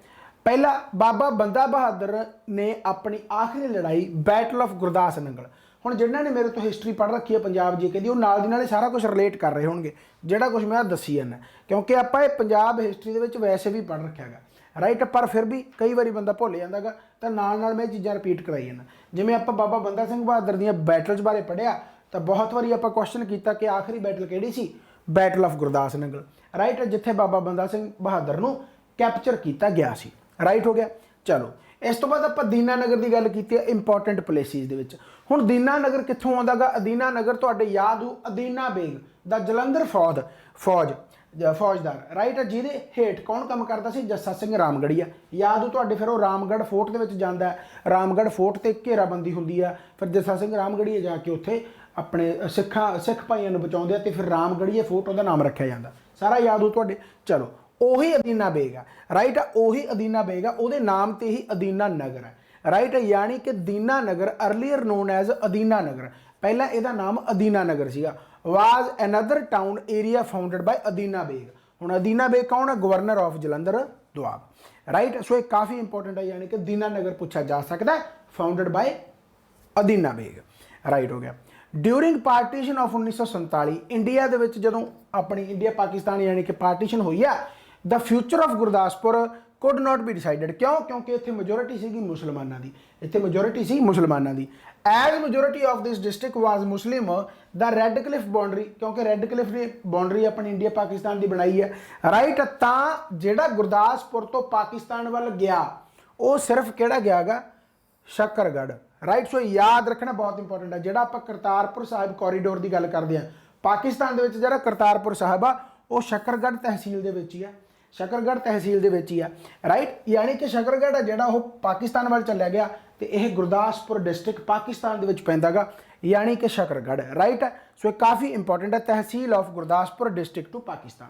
ਪਹਿਲਾ, ਬਾਬਾ ਬੰਦਾ ਬਹਾਦਰ ਨੇ ਆਪਣੀ ਆਖਰੀ ਲੜਾਈ ਬੈਟਲ ਆਫ ਗੁਰਦਾਸ ਨੰਗਲ। ਹੁਣ ਜਿਨ੍ਹਾਂ ਨੇ ਮੇਰੇ ਤੋਂ ਹਿਸਟਰੀ ਪੜ੍ਹ ਰੱਖੀ ਹੈ ਪੰਜਾਬ ਜੀ ਦੀ, ਉਹ ਨਾਲ ਦੀ ਨਾਲ ਇਹ ਸਾਰਾ ਕੁਝ ਰਿਲੇਟ ਕਰ ਰਹੇ ਹੋਣਗੇ ਜਿਹੜਾ ਕੁਝ ਮੈਂ ਦੱਸੀ ਜਾਂਦਾ, ਕਿਉਂਕਿ ਆਪਾਂ ਇਹ ਪੰਜਾਬ ਹਿਸਟਰੀ ਦੇ ਵਿੱਚ ਵੈਸੇ ਵੀ ਪੜ੍ਹ ਰੱਖਿਆ ਹੈਗਾ, ਰਾਈਟ। ਪਰ ਫਿਰ ਵੀ ਕਈ ਵਾਰੀ ਬੰਦਾ ਭੁੱਲ ਜਾਂਦਾ ਗਾ, ਤਾਂ ਨਾਲ ਮੈਂ ਇਹ ਚੀਜ਼ਾਂ ਰਿਪੀਟ ਕਰਾਈ ਜਾਂਦਾ। ਜਿਵੇਂ ਆਪਾਂ ਬਾਬਾ ਬੰਦਾ ਸਿੰਘ ਬਹਾਦਰ ਦੀਆਂ ਬੈਟਲਸ ਬਾਰੇ ਪੜ੍ਹਿਆ, ਤਾਂ ਬਹੁਤ ਵਾਰੀ ਆਪਾਂ ਕੁਐਸਚਨ ਕੀਤਾ ਕਿ ਆਖਰੀ ਬੈਟਲ ਕਿਹੜੀ ਸੀ, battle of Gurdas Nangal, right, ਜਿੱਥੇ ਬਾਬਾ ਬੰਦਾ ਸਿੰਘ ਬਹਾਦਰ ਨੂੰ ਕੈਪਚਰ ਕੀਤਾ ਗਿਆ ਸੀ, ਰਾਈਟ ਹੋ ਗਿਆ। ਚਲੋ, ਇਸ ਤੋਂ ਬਾਅਦ ਆਪਾਂ ਦੀਨਾਨਗਰ ਦੀ ਗੱਲ ਕੀਤੀ ਹੈ ਇੰਪੋਰਟੈਂਟ ਪਲੇਸਿਸ ਦੇ ਵਿੱਚ। ਹੁਣ ਦੀਨਾਨਗਰ ਕਿੱਥੋਂ ਆਉਂਦਾ ਗਾ? ਅਦੀਨਾਨਗਰ ਤੁਹਾਡੇ ਯਾਦ ਹੋ ਅਦੀਨਾ ਬੇਗ ਦਾ ਜਲੰਧਰ ਫੌਜਦਾਰ, ਰਾਈਟ, ਜਿਹਦੇ ਹੇਠ ਕੌਣ ਕੰਮ ਕਰਦਾ ਸੀ? ਜੱਸਾ ਸਿੰਘ ਰਾਮਗੜੀਆ। ਯਾਦ ਹੋ ਤੁਹਾਡੇ, ਫਿਰ ਉਹ ਰਾਮਗੜ੍ਹ ਫੋਰਟ ਦੇ ਵਿੱਚ ਜਾਂਦਾ ਹੈ, ਰਾਮਗੜ੍ਹ ਫੋਰਟ ਤੇ ਘੇਰਾਬੰਦੀ ਹੁੰਦੀ ਆ, ਫਿਰ ਜੱਸਾ ਸਿੰਘ ਰਾਮਗੜੀਆ ਜਾ ਕੇ ਉੱਥੇ ਆਪਣੇ ਸਿੱਖ ਭਾਈਆਂ ਨੂੰ ਬਚਾਉਂਦੇ ਆ, ਤੇ ਫਿਰ ਰਾਮਗੜੀਏ ਫੋਰਟ ਉਹਦਾ ਨਾਮ ਰੱਖਿਆ ਜਾਂਦਾ, ਸਾਰਾ ਯਾਦ ਹੋ ਤੁਹਾਡੇ। ਚਲੋ, ਉਹੀ ਅਦੀਨਾ ਬੇਗ ਆ, ਰਾਈਟ, ਉਹੀ ਅਦੀਨਾ ਬੇਗ ਆ, ਉਹਦੇ ਨਾਮ ਤੇ ਹੀ ਅਦੀਨਾ ਨਗਰ ਹੈ, ਰਾਈਟ। ਯਾਨੀ ਕਿ Dina Nagar earlier known as Adina Nagar, ਪਹਿਲਾਂ ਇਹਦਾ ਨਾਮ ਅਦੀਨਾ ਨਗਰ ਸੀਗਾ। Was another town area founded by Adina Beg. ਹੁਣ ਅਦੀਨਾ ਬੇਗ ਕੌਣ ਹੈ? Governor of Jalandhar Doab, right. So ਇਹ ਕਾਫੀ ਇੰਪੋਰਟੈਂਟ ਹੈ, ਯਾਨੀ ਕਿ ਦੀਨਾ ਨਗਰ ਪੁੱਛਿਆ ਜਾ ਸਕਦਾ, founded by Adina Beg, right ਹੋ ਗਿਆ। ਡਿਊਰਿੰਗ ਪਾਰਟੀਸ਼ਨ ਆਫ 1947 ਇੰਡੀਆ ਦੇ ਵਿੱਚ ਜਦੋਂ ਆਪਣੀ ਇੰਡੀਆ ਪਾਕਿਸਤਾਨ ਯਾਨੀ ਕਿ ਪਾਰਟੀਸ਼ਨ ਹੋਈ ਆ, the future of Gurdaspur could not be decided. ਕਿਉਂ? ਕਿਉਂਕਿ ਇੱਥੇ ਮੈਜੋਰਿਟੀ ਸੀਗੀ ਮੁਸਲਮਾਨਾਂ ਦੀ, ਇੱਥੇ ਮੈਜੋਰਿਟੀ ਸੀ ਮੁਸਲਮਾਨਾਂ ਦੀ। As majority of this district was Muslim, the red cliff boundary, ਕਿਉਂਕਿ ਰੈੱਡ ਕਲਿਫ ਨੇ ਬਾਉਂਡਰੀ ਆਪਣੀ ਇੰਡੀਆ ਪਾਕਿਸਤਾਨ ਦੀ ਬਣਾਈ ਹੈ, ਰਾਈਟ। ਤਾਂ ਜਿਹੜਾ ਗੁਰਦਾਸਪੁਰ ਤੋਂ ਪਾਕਿਸਤਾਨ ਵੱਲ ਗਿਆ, ਉਹ ਸਿਰਫ ਕਿਹੜਾ ਗਿਆ ਗਾ? ਸ਼ੱਕਰਗੜ੍ਹ, राइट। सो याद रखना बहुत इंपॉर्टेंट है, जो आप करतारपुर साहिब कॉरीडोर की गल करते हैं पाकिस्तान के जो करतारपुर साहिब आ वो शकरगढ़ तहसील के ही है, शकरगढ़ तहसील के ही है, राइट। यानी कि शकरगढ़ है जोड़ा वो पाकिस्तान वाल चलिया गया, तो यह गुरदासपुर डिस्ट्रिक्ट पाकिस्तान के पैंदा गा, यानी कि शकरगढ़, राइट है। सो काफ़ी इंपॉर्टेंट है, tehsil of Gurdaspur district to Pakistan,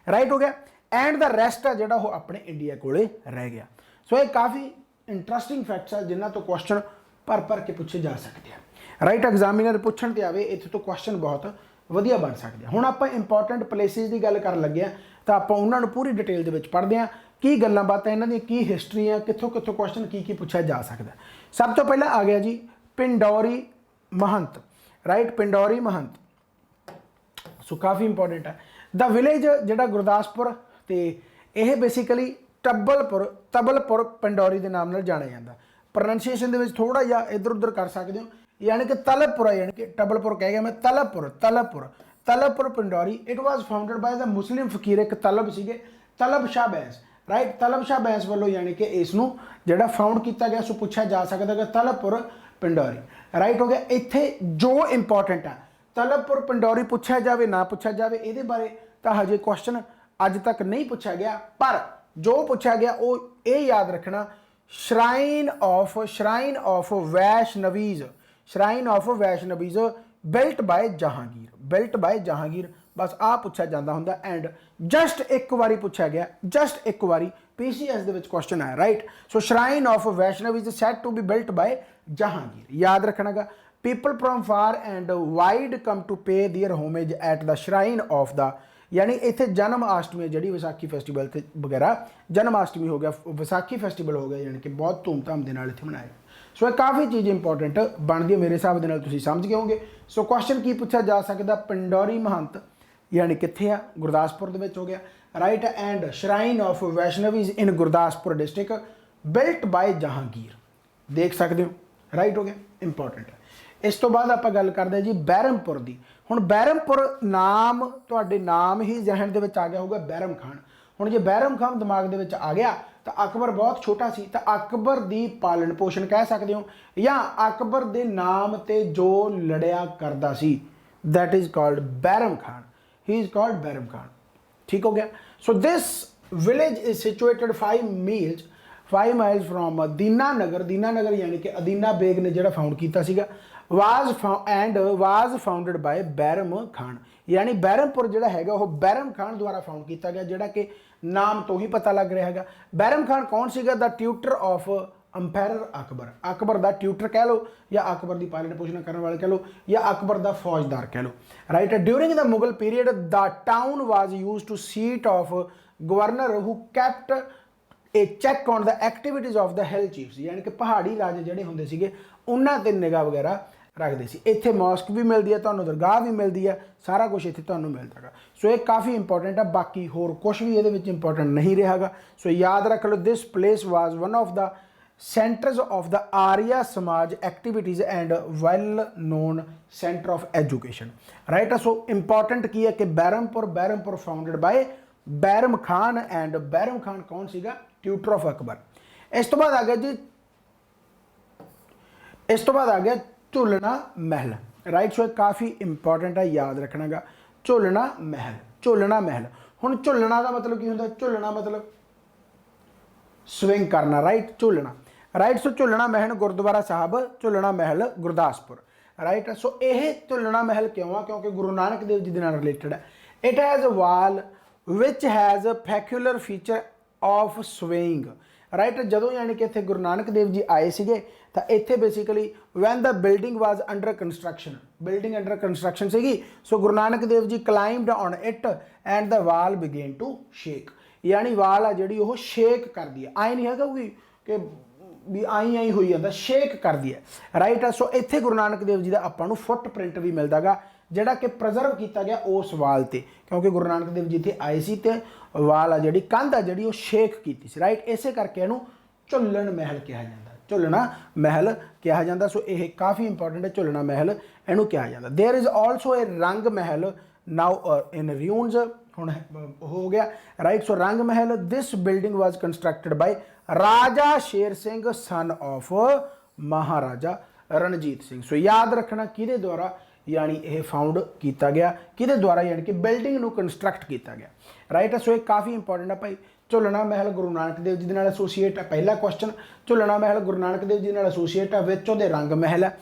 right हो गया। एंड द रेस्ट है जोड़ा वो अपने इंडिया को रह गया। सो ये काफ़ी इंटरस्टिंग फैक्ट्स है जिन्हों तो क्वेश्चन भर के पूछे जा सकते हैं, राइट। एग्जामिनर पूछण ते आवे इत्थे तो क्वेश्चन बहुत वधिया बन सकते हैं। हुण आपां इंपॉर्टेंट प्लेसिस की गल कर लगे हैं, तो आपां उन्हां नूं पूरी डिटेल दे विच पढ़दे हां, की गल्लां बातां इन्हां दी की हिस्टरी है, कित्थों कित्थों क्वेश्चन की पूछा जा सकता है। सब तो पहला आ गया जी पिंडौरी महंत, राइट, पिंडौरी महंत। सो काफ़ी इंपॉर्टेंट है। द विलेज जिहड़ा गुरदासपुर तो यह बेसिकली तबलपुर पिंडौरी के नाम नाल जाणिया जांदा। प्रोनंसीएशन दे विच थोड़ा जिहा इधर उधर कर सकते हो, यानी कि तलबपुर है, यानी कि टबलपुर कह गया मैं, Talabpur Pindori. It was founded by the Muslim fakir एक तलब सीगे, तलब शाह बैंस, राइट, तलब शाह बैंस वालों, यानी कि इसनूं जिहड़ा फाउंड किया गया सो पूछा जा सकता है तलबपुर पिंडौरी, राइट हो गया। इत्थे जो इंपॉर्टेंट है तलबपुर पिंडौरी पूछा जाए ना पूछा जाए ये बारे तो हजे क्वेश्चन अज तक नहीं पूछा गया, पर जो पूछा गया वो ये याद रखना shrine of Vaishnavis built by Jahangir, बस आ पूछा जाता होंगे। एंड जस्ट एक बारी पूछा गया, जस्ट एक बारी PCS दे विच क्वेश्चन है, right. So shrine of Vaishnavis set to be built by Jahangir, याद रखना गा। People from far and wide come to pay their homage at the shrine of the, यानी इत्थे जन्माष्टमी जी विसाखी फैसटिवल वगैरह, जन्माष्टमी हो गया, विसाखी फैसटिवल हो गया, यानी कि बहुत धूमधाम के नाल इत्थे मनाया। सो ये काफ़ी चीज़ इंपॉर्टेंट बन गई मेरे हिसाब के, तुसीं समझ गए होंगे। सो क्वेश्चन की पूछा जा सकता, पिंडौरी महंत यानी कित्थे आ, गुरदासपुर दे विच हो गया, right. And shrine of Vaishnavis in Gurdaspur district built by Jahangir, देख सकते हो, राइट हो गया, इंपॉर्टेंट है। इस तो बाद आप गल करते हैं जी बहरमपुर की। हुण बहरमपुर नाम तुहाडे नाम ही जहन दे विच आ गया होगा बहरम खान। हुण जे बहरम खान दिमाग दे विच आ गया तो अकबर बहुत छोटा सी, तो अकबर की पालन पोषण कह सकते हो, या अकबर के नाम ते जो लड़िया करदा see that is called Bahram Khan, he is called Bahram Khan, ठीक हो गया। So this village is situated 5 miles from Dinanagar यानी कि अदीना बेग ने जो फाउंड किया was founded by Bahram Khan, यानी बहरमपुर जो है वो बहरम खान द्वारा फाउंड किया गया, जोड़ा कि नाम तो ही पता लग रहा है। बहरम खान कौन सीगा? The tutor of umpire Akbar, Akbar का ट्यूटर कह लो, या अकबर की पालन पोषण करने वाले कह लो, या अकबर का फौजदार कह लो, right. During the Mughal period the town was use to seat of governor who kept a check on the activities of the hill chiefs, यानी कि पहाड़ी राजे जोड़े होंगे सीगे उन्होंने ते निगाह वगैरह रखते सी। इत्थे मॉस्क भी मिलती है, तुहानूं दरगाह भी मिलती है, सारा कुछ इत्थे तुहानूं मिलता है। सो ये काफ़ी इंपॉर्टेंट है, बाकी होर कुछ भी ये इंपॉर्टेंट नहीं रहा। सो याद रख लो, this place was one of the centres of the Arya Samaj activities and well known centre of education, right. So important की है कि Baharampur founded by Bahram Khan, and Bahram Khan कौन सीगा? Tutor of Akbar. इस तो बाद आ गया जी, इस तो बाद आ गया झुलना महल, राइट। सो काफ़ी इंपॉर्टेंट है, याद रखना गा। झुलना महल हुण झुलना का मतलब की होंदा? झुलना मतलब स्विंग करना, राइट, झुलना, राइट। सो झुलना महल गुरुद्वारा साहब झुलना महल गुरदासपुर, राइट। सो यह झुलना महल क्यों आ? क्योंकि गुरु नानक देव जी के नाल रिलेटेड है। It has a wall which has a peculiar feature of swing, right. जदों यानी कि इत्थे गुरु नानक देव जी आए सीगे तो इत्थे basically when the building was under construction, building under construction सीगी। So Guru Nanak Dev ji climbed on it and the wall began to shake, यानी वाल आ जी वो शेक कर दी है, आई नहीं है कि भी आई हुई जाता, शेक कर दी है, राइट। सो इत्थे गुरु नानक देव जी का आपां नूं फुटप्रिंट भी मिलता गा, जिहड़ा कि प्रजर्व किया गया उस वाल ते, क्योंकि गुरु नानक देव जी इत्थे आए सी ते वाल आ जिहड़ी कंध आ जिहड़ी वो शेक की सी, राइट। इसे करके इहनूं झुलन महल कहा जाता, झुलना महल कहा जाता। सो ये काफ़ी इंपॉर्टेंट है, झुलना महल इहनूं कहा जाता। देयर इज ऑल्सो ए रंग महल नाउ इन रून्स, हुण हो गया, right. So Rang Mahal this building was constructed by Raja Sher Singh son of Maharaja Ranjit Singh. So याद रखना किहदे द्वारा यानी यह फाउंड किया गया, किहदे द्वारा यानी कि बिल्डिंग नूं कंस्ट्रक्ट किया गया, राइट। सो ये काफ़ी इंपॉर्टेंट है भाई। झुलना महल गुरु नानक देव जी दे नाल एसोसीएट है, पहला क्वेश्चन। झुलना महल गुरु नानक देव जी नाल एसोसीएट है, विच उहदे रंग महल है।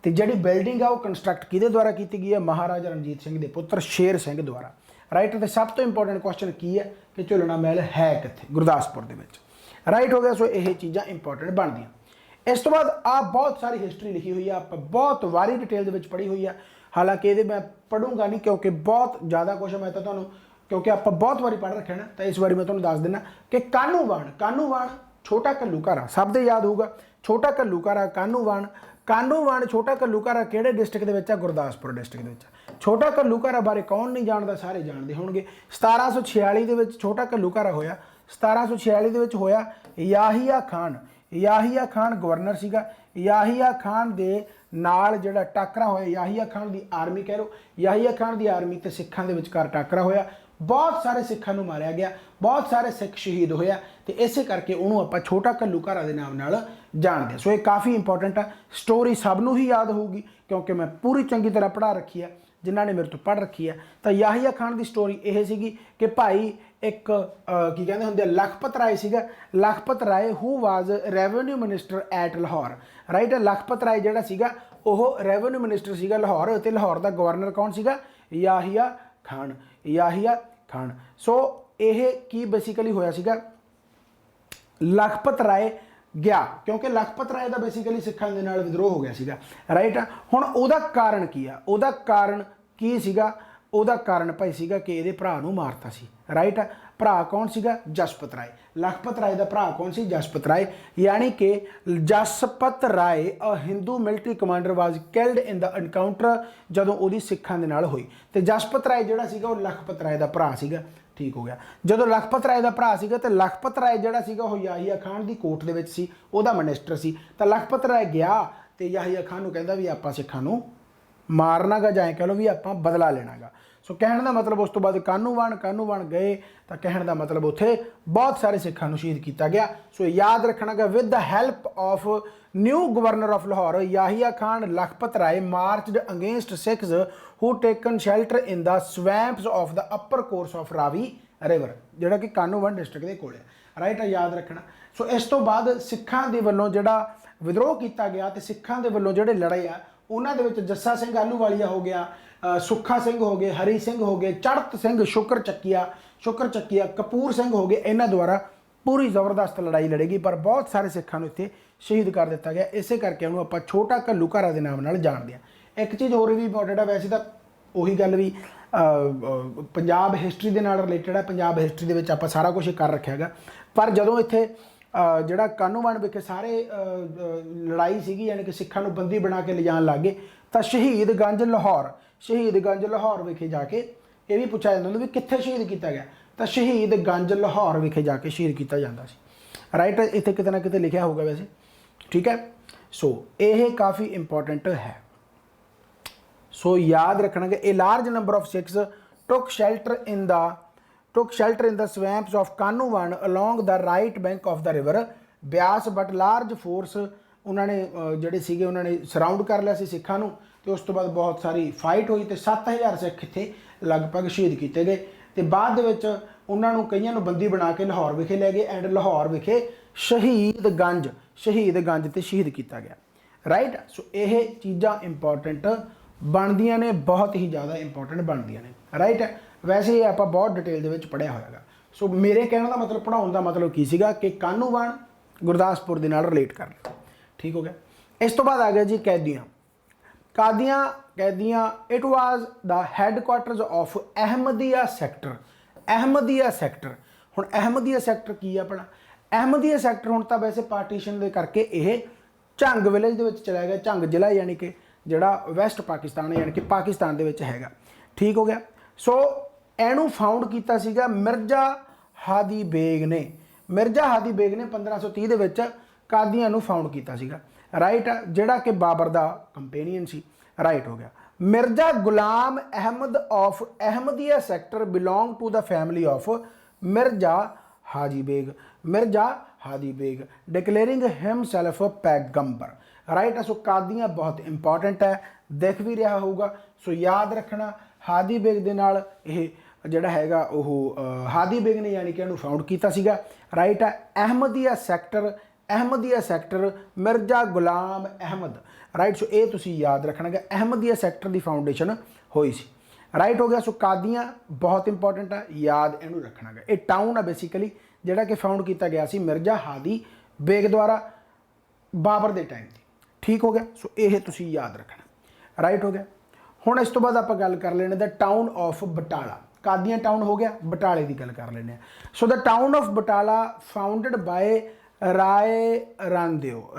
तो जिहड़ी बिल्डिंग है वह कंस्ट्रक्ट किहदे द्वारा की गई है, महाराजा रणजीत सिंह के पुत्र शेर सिंह द्वारा, राइट। तो सब तो इंपॉर्टेंट क्वेश्चन की है कि झुलना महल है कित्थे, गुरदासपुर दे विच, राइट हो गया। सो ये चीज़ां इंपॉर्टेंट बनदियां। इस तो बाद आप बहुत सारी हिस्टरी लिखी हुई है, आप बहुत वारी डिटेल दे विच पढ़ी हुई है। हालांकि ये मैं पढ़ूंगा नहीं क्योंकि बहुत ज़्यादा कुछ मैं तो तुहानूं, क्योंकि आप बहुत बारी पढ़ रखे ना, तो इस बारी मैं तुहानूं दस देना कि कानूवान छोटा घल्लूघारा सब दे याद होगा। छोटा घल्लूघारा कानूवान छोटा घल्लूघारा किहड़े डिस्ट्रिक्ट दे विच है, गुरदासपुर डिस्ट्रिक्ट दे विच है। छोटा घल्लूघारा बारे कौन नहीं जानता, सारे जानते होणगे। 1746 दे विच छोटा घल्लूघारा होया। 1746 दे विच होया। याहिया खान गवर्नर सीगा। याहिया खान दे नाल जिहड़ा टाकरा होया, याहिया खान दी आर्मी कह लो, याहिया खान दी आर्मी ते सिखां दे विचकार टाकरा होया। बहुत सारे सिखां नूं मारिया गया, बहुत सारे सिख शहीद होया, तो इसे करके उन्होंने आपां छोटा घल्लूघारा दे नाम नाल जानते। सो ये काफ़ी इंपॉर्टेंट है। स्टोरी सबनों ही याद होगी क्योंकि मैं पूरी चंगी तरह पढ़ा रखी है, जिन्हों ने मेरे तो पढ़ रखी है। तो याहिया खान की स्टोरी यह सी कि भाई एक की कहते होंगे लखपत राय सीगा। Lakhpat Rai who was revenue minister at Lahore, right. Lakhpat Rai जिहड़ा सीगा ओह रेवेन्यू मिनिस्टर सीगा लाहौर, ते लाहौर का गवर्नर कौन सीगा, याहिया खान। सो यह की बेसिकली होया सीगा, लखपत राय गया क्योंकि लखपत राय का बेसिकली सिखां दे नाल विद्रोह हो गया सीगा, राइट। हुण उहदा कारण की आ, उहदा कारण की सीगा, उहदा कारण भाई सीगा कि इहदे भरा नूं मारता सी, राइट। भरा कौन सीगा, जसपत राय। लखपत राय का भरा कौन सी, जसपत राय। यानी कि Jaspat Rai a Hindu military commander was killed in the encounter जदों उहदी सिखां दे नाल होई। ते जसपत राय जिहड़ा सीगा वो लखपत राय का भरा सीगा, ठीक हो गया। जदों लखपत राय का भरा सीगा ते लखपत राय जिहड़ा सीगा वो याहिया खान की कोर्ट दे विच सी, उहदा मिनिस्टर सी। तो लखपत राय गया ते याहिया खान नूं कहंदा भी आपां सिखां नूं मारना गा, जाए कह लो भी आपां बदला लेना गा। सो कहने का मतलब उस तो बाद कानूवान गए, तो कहने का मतलब उत्थे बहुत सारे सिखां नूं शहीद किया गया। सो याद रखना गा, with the help of new governor of Lahore Yahiya Khan Lakhpat Rai marched against Sikhs who taken shelter in the swamps of the upper course of Ravi river, जिहड़ा कि कानूवान डिस्ट्रिक्ट के कोल है, राइट। याद रखना। सो इस तो बाद सिखां दे वल्लों जिहड़ा विद्रोह किया गया तो सिखां दे वल्लों जिहड़े लड़े आ उन्हां दे विच जस्सा सिंह आलूवालिया हो गया, सुखा सिंह हो गए, हरी सिंह हो गए, चढ़त सिंह, शुकर चक्किया, कपूर सिंह हो गए। इन्हां द्वारा पूरी ज़बरदस्त लड़ाई लड़ेगी, पर बहुत सारे सिखां नूं इत्थे शहीद कर दिता गया। इसे करके उन्होंने आपां छोटा घल्लूघारा के नाम नाल जानते हैं। एक चीज़ होर भी इंपॉर्टेंट है, वैसे तो उही गल भी पंजाब हिस्टरी के नाल रिलेटेड है। पंजाब हिस्टरी दे विच आपां सारा कुछ कर रखा है, पर जदों इत्थे जिहड़ा कानूवान विखे सारे लड़ाई सीगी, यानी कि सिखां नूं बंदी बना के ले जाण लग गए, तो शहीदगंज लाहौर विखे जाके ये भी पूछा जाता भी कित्थे शहीद किया गया, तो शहीदगंज लाहौर विखे जाके शहीद किया जाता सी, राइट। इत्थे किते ना किते लिखा होगा वैसे, ठीक है। सो ये काफ़ी इंपॉर्टेंट है। सो याद रखना कि a large number of Sikhs took shelter in the swamps of Kanuwan along the right bank of the river Beas, but large force उन्होंने जिहड़े सीगे उन्होंने सराउंड कर लिया सी सिखां नूं, ते उस तो बाद बहुत सारी फाइट हुई तो 7000 सिख इत्थे लगभग शहीद किए गए। तो बाद दे विच उन्हां नूं कईयां नूं बंदी बना के लाहौर विखे लै गए, एंड लाहौर विखे शहीदगंज ते शहीद किया गया, राइट। सो ये चीज़ां इंपॉर्टेंट बनदियां ने, बहुत ही ज़्यादा इंपॉर्टेंट बनदियां ने, राइट। वैसे ये आप बहुत डिटेल दे विच पढ़िया होएगा। सो मेरे कहने का मतलब, पढ़ाउण का मतलब की सीगा कि कानूवान गुरदासपुर दे नाल रिलेट कर लिया, ठीक हो गया। इस तो बाद आ गया जी कैदियाँ। It was the headquarters of Ahmadiyya sect. हुण अहमदिया सैक्टर की है अपना, अहमदिया सैक्टर हुण तां वैसे पार्टीशन दे करके यह झंग विलेज दे विच चला गया। झंग जिला यानी कि जिहड़ा वैस्ट पाकिस्तान यानी कि पाकिस्तान दे विच हैगा, ठीक हो गया। सो इहनूं फाउंड कीता सीगा मिर्जा हादी बेग ने 1530 दे विच कादियां नूं फाउंड कीता सीगा, राइट। जिहड़ा कि बाबर दा कंपेनियन सी, राइट हो गया। Mirza Ghulam Ahmad of Ahmadiyya sect belong to the family of Mirza Hadi Beg declaring himself पैगंबर, राइट है। सो कादियां बहुत इंपॉर्टेंट है, दिख भी रहा होगा। सो याद रखना हादी बेग दे नाल ये ਜਿਹੜਾ ਹੈਗਾ ਉਹ ਹਾਦੀ ਬੇਗ ਨੇ ਯਾਨੀ ਕਿ ਇਹਨੂੰ ਫਾਊਂਡ ਕੀਤਾ ਸੀਗਾ। ਰਾਈਟ ਹੈ। ਅਹਿਮਦੀਆ ਸੈਕਟਰ ਮਿਰਜ਼ਾ ਗੁਲਾਮ ਅਹਿਮਦ। ਰਾਈਟ। ਸੋ ਇਹ ਤੁਸੀਂ ਯਾਦ ਰੱਖਣਾ ਕਿ ਅਹਿਮਦੀਆ ਸੈਕਟਰ ਦੀ ਫਾਊਂਡੇਸ਼ਨ ਹੋਈ ਸੀ। ਰਾਈਟ ਹੋ ਗਿਆ। ਸੋ ਕਾਦੀਆਂ ਬਹੁਤ ਇੰਪੋਰਟੈਂਟ ਆ, ਯਾਦ ਇਹਨੂੰ ਰੱਖਣਾ ਗਾ। ਇਹ ਟਾਊਨ ਆ ਬੇਸਿਕਲੀ ਜਿਹੜਾ ਕਿ ਫਾਊਂਡ ਕੀਤਾ ਗਿਆ ਸੀ ਮਿਰਜ਼ਾ ਹਾਦੀ ਬੇਗ ਦੁਆਰਾ ਬਾਬਰ ਦੇ ਟਾਈਮ ਤੇ। ਠੀਕ ਹੋ ਗਿਆ। ਸੋ ਇਹ ਤੁਸੀਂ ਯਾਦ ਰੱਖਣਾ। ਰਾਈਟ ਹੋ ਗਿਆ। ਹੁਣ ਇਸ ਤੋਂ ਬਾਅਦ ਆਪਾਂ ਗੱਲ ਕਰ ਲੈਣੇ ਦਾ town of Batala. Qadian town ਹੋ ਗਿਆ, ਬਟਾਲੇ ਦੀ ਗੱਲ ਕਰ ਲੈਂਦੇ ਹਾਂ। So the town of Batala founded by Rai Ramdeo.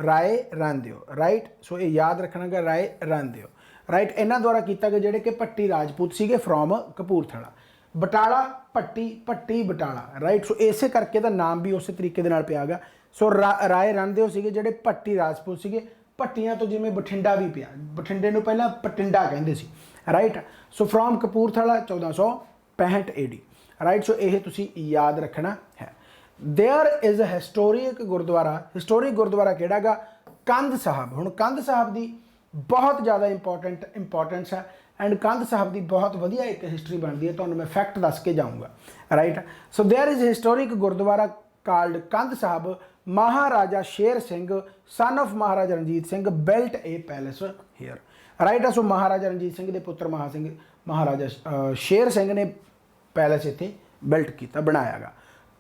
Right. So ਇਹ ਯਾਦ ਰੱਖਣਾ ਗਾ, ਰਾਏ ਰਾਮਦੇਓ। ਰਾਈਟ। ਇਹਨਾਂ ਦੁਆਰਾ ਕੀਤਾ ਗਿਆ ਜਿਹੜੇ ਕਿ ਭੱਟੀ ਰਾਜਪੂਤ ਸੀਗੇ ਫਰੋਮ ਕਪੂਰਥਲਾ। ਬਟਾਲਾ ਭੱਟੀ ਬਟਾਲਾ। ਰਾਈਟ। ਸੋ ਇਸੇ ਕਰਕੇ ਦਾ ਨਾਮ ਵੀ ਉਸੇ ਤਰੀਕੇ ਦੇ ਨਾਲ ਪਿਆ ਗਾ। ਸੋ ਰਾਏ ਰਾਮਦੇਓ ਸੀਗੇ ਜਿਹੜੇ ਭੱਟੀ ਰਾਜਪੂਤ ਸੀਗੇ। ਭੱਟੀਆਂ ਤੋਂ ਜਿਵੇਂ ਬਠਿੰਡਾ ਵੀ ਪਿਆ, ਬਠਿੰਡੇ ਨੂੰ ਪਹਿਲਾਂ ਪਟਿੰਡਾ ਕਹਿੰਦੇ ਸੀ। Right. So from Kapurthala 1465 AD। Right. So ਇਹ ਤੁਸੀਂ ਯਾਦ ਰੱਖਣਾ ਹੈ। There is a historic gurdwara. Historic gurdwara ਕਿਹੜਾ ਗਾ? ਕੰਧ ਸਾਹਿਬ। ਹੁਣ ਕੰਧ ਸਾਹਿਬ ਦੀ ਬਹੁਤ ਜ਼ਿਆਦਾ ਇੰਪੋਰਟੈਂਸ ਹੈ ਐਂਡ ਕੰਧ ਸਾਹਿਬ ਦੀ ਬਹੁਤ ਵਧੀਆ ਇੱਕ ਹਿਸਟਰੀ ਬਣਦੀ ਹੈ, ਤੁਹਾਨੂੰ ਮੈਂ ਫੈਕਟ ਦੱਸ ਕੇ ਜਾਊਂਗਾ। Right. So there is historic gurdwara called Kandh Sahib. Maharaja Sher Singh son of Maharaja Ranjit Singh built a palace here. Right. So Maharaja Ranjit Singh ਦੇ ਪੁੱਤਰ ਮਹਾਰਾਜਾ ਸ਼ੇਰ ਸਿੰਘ ਨੇ ਪੈਲੇਸ ਇੱਥੇ ਬਿਲਟ ਕੀਤਾ, ਬਣਾਇਆ ਗਾ।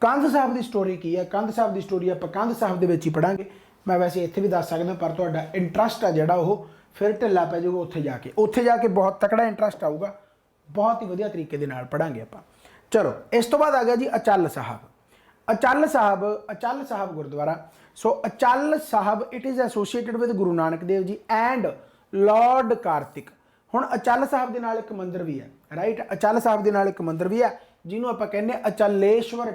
ਕੰਧ ਸਾਹਿਬ ਦੀ ਸਟੋਰੀ ਕੀ ਹੈ? ਕੰਧ ਸਾਹਿਬ ਦੀ ਸਟੋਰੀ ਆਪਾਂ ਕੰਧ ਸਾਹਿਬ ਦੇ ਵਿੱਚ ਹੀ ਪੜਾਂਗੇ। ਮੈਂ ਵੈਸੇ ਇੱਥੇ ਵੀ ਦੱਸ ਸਕਦਾ, ਪਰ ਤੁਹਾਡਾ ਇੰਟਰਸਟ ਆ ਜਿਹੜਾ ਉਹ ਫਿਰ ਢਿੱਲਾ ਪੈ ਜਾਊਗਾ। ਉੱਥੇ ਜਾ ਕੇ ਬਹੁਤ ਤਕੜਾ ਇੰਟਰਸਟ ਆਊਗਾ, ਬਹੁਤ ਹੀ ਵਧੀਆ ਤਰੀਕੇ ਦੇ ਨਾਲ ਪੜਾਂਗੇ ਆਪਾਂ। ਚਲੋ ਇਸ ਤੋਂ ਬਾਅਦ ਆ ਗਿਆ ਜੀ ਅਚਲ ਸਾਹਿਬ। ਅਚਲ ਸਾਹਿਬ ਗੁਰਦੁਆਰਾ। ਸੋ ਅਚਲ ਸਾਹਿਬ it is associated with Guru Nanak Dev ji and Lord Kartik. ਹੁਣ ਅਚਲ ਸਾਹਿਬ ਦੇ ਨਾਲ ਇੱਕ ਮੰਦਿਰ ਵੀ ਹੈ। ਰਾਈਟ। ਅਚਲ ਸਾਹਿਬ ਦੇ ਨਾਲ ਇੱਕ ਮੰਦਿਰ ਵੀ ਹੈ ਜਿਹਨੂੰ ਆਪਾਂ ਕਹਿੰਦੇ ਅਚਲੇਸ਼ਵਰ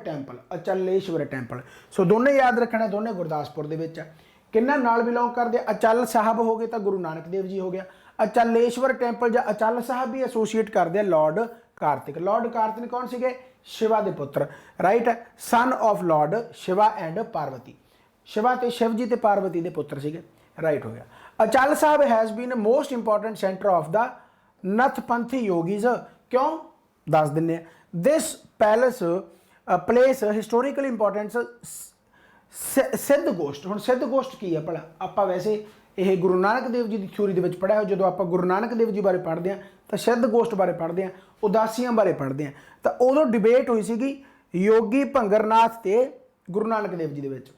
ਟੈਂਪਲ। ਸੋ ਦੋਨੇ ਯਾਦ ਰੱਖਣਾ, ਦੋਨੇ ਗੁਰਦਾਸਪੁਰ ਦੇ ਵਿੱਚ ਹੈ। ਕਿੰਨਾ ਨਾਲ ਬਿਲੋਂਗ ਕਰਦੇ? ਅਚਲ ਸਾਹਿਬ ਹੋ ਗਏ ਤਾਂ ਗੁਰੂ ਨਾਨਕ ਦੇਵ ਜੀ ਹੋ ਗਿਆ। ਅਚਲੇਸ਼ਵਰ ਟੈਂਪਲ ਜਾਂ ਅਚਲ ਸਾਹਿਬ ਵੀ ਐਸੋਸੀਏਟ ਕਰਦੇ ਆ ਲਾਰਡ ਕਾਰਤਿਕ। ਲਾਰਡ ਕਾਰਤਿਕ ਕੌਣ ਸੀਗੇ? ਸ਼ਿਵਾ ਦੇ ਪੁੱਤਰ। Right. Son of Lord Shiva and Parvati. Shiva ਤੇ ਸ਼ਿਵ ਜੀ ਤੇ ਪਾਰਵਤੀ ਦੇ ਪੁੱਤਰ ਸੀਗੇ। ਰਾਈਟ ਹੋ ਗਿਆ। Achal Sahib has been most important centre of the Nathpanthi yogis. ਕਿਉਂ? ਦੱਸ ਦਿੰਦੇ ਆ। This palace place historical importance Sidh Gosht. ਹੁਣ ਸਿੱਧ ਗੋਸ਼ਟ ਕੀ ਹੈ ਭਲਾ? ਆਪਾਂ ਵੈਸੇ ਇਹ ਗੁਰੂ ਨਾਨਕ ਦੇਵ ਜੀ ਦੀ ਥਿਊਰੀ ਦੇ ਵਿੱਚ ਪੜ੍ਹਿਆ। ਜਦੋਂ ਆਪਾਂ ਗੁਰੂ ਨਾਨਕ ਦੇਵ ਜੀ ਬਾਰੇ ਪੜ੍ਹਦੇ ਹਾਂ ਤਾਂ ਸਿੱਧ ਗੋਸ਼ਟ ਬਾਰੇ ਪੜ੍ਹਦੇ ਹਾਂ, ਉਦਾਸੀਆਂ ਬਾਰੇ ਪੜ੍ਹਦੇ ਹਾਂ। ਤਾਂ ਉਦੋਂ ਡਿਬੇਟ ਹੋਈ ਸੀਗੀ ਯੋਗੀ ਭੰਗਰਨਾਥ ਤੇ ਗੁਰੂ ਨਾਨਕ ਦੇਵ ਜੀ ਦੇ ਵਿੱਚ।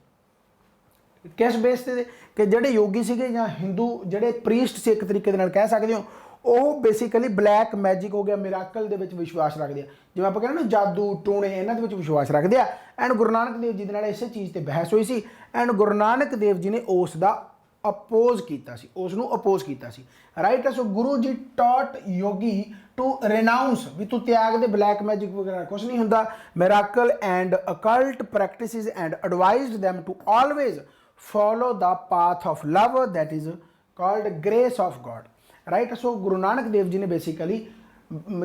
ਕਿਸ ਬੇਸ ਤੇ? ਕਿ ਜਿਹੜੇ ਯੋਗੀ ਸੀਗੇ ਜਾਂ ਹਿੰਦੂ ਜਿਹੜੇ ਪ੍ਰੀਸਟ ਸੀ, ਇੱਕ ਤਰੀਕੇ ਦੇ ਨਾਲ ਕਹਿ ਸਕਦੇ ਹੋ, ਉਹ ਬੇਸਿਕਲੀ ਬਲੈਕ ਮੈਜਿਕ ਹੋ ਗਿਆ, ਮਿਰਾਕਲ ਦੇ ਵਿੱਚ ਵਿਸ਼ਵਾਸ ਰੱਖਦੇ ਆ। ਜਿਵੇਂ ਆਪਾਂ ਕਹਿੰਦੇ ਨਾ ਜਾਦੂ ਟੂਣੇ, ਇਹਨਾਂ ਦੇ ਵਿੱਚ ਵਿਸ਼ਵਾਸ ਰੱਖਦੇ ਆ। ਐਂਡ ਗੁਰੂ ਨਾਨਕ ਦੇਵ ਜੀ ਦੇ ਨਾਲ ਇਸੇ ਚੀਜ਼ ਤੇ ਬਹਿਸ ਹੋਈ ਸੀ ਐਂਡ ਗੁਰੂ ਨਾਨਕ ਦੇਵ ਜੀ ਨੇ ਉਸ ਦਾ ਅਪੋਜ਼ ਕੀਤਾ ਸੀ। Right. So Guru ji taught Yogi to ਰੇਨਾਊਂਸ, ਵੀ ਤੂੰ ਤਿਆਗ ਦੇ ਬਲੈਕ ਮੈਜਿਕ ਵਗੈਰਾ ਕੁਛ ਨਹੀਂ ਹੁੰਦਾ, miracle and occult practices and advised them to always follow the path of love that is called grace of God। Right. So Guru Nanak Dev ji ਨੇ ਬੇਸਿਕਲੀ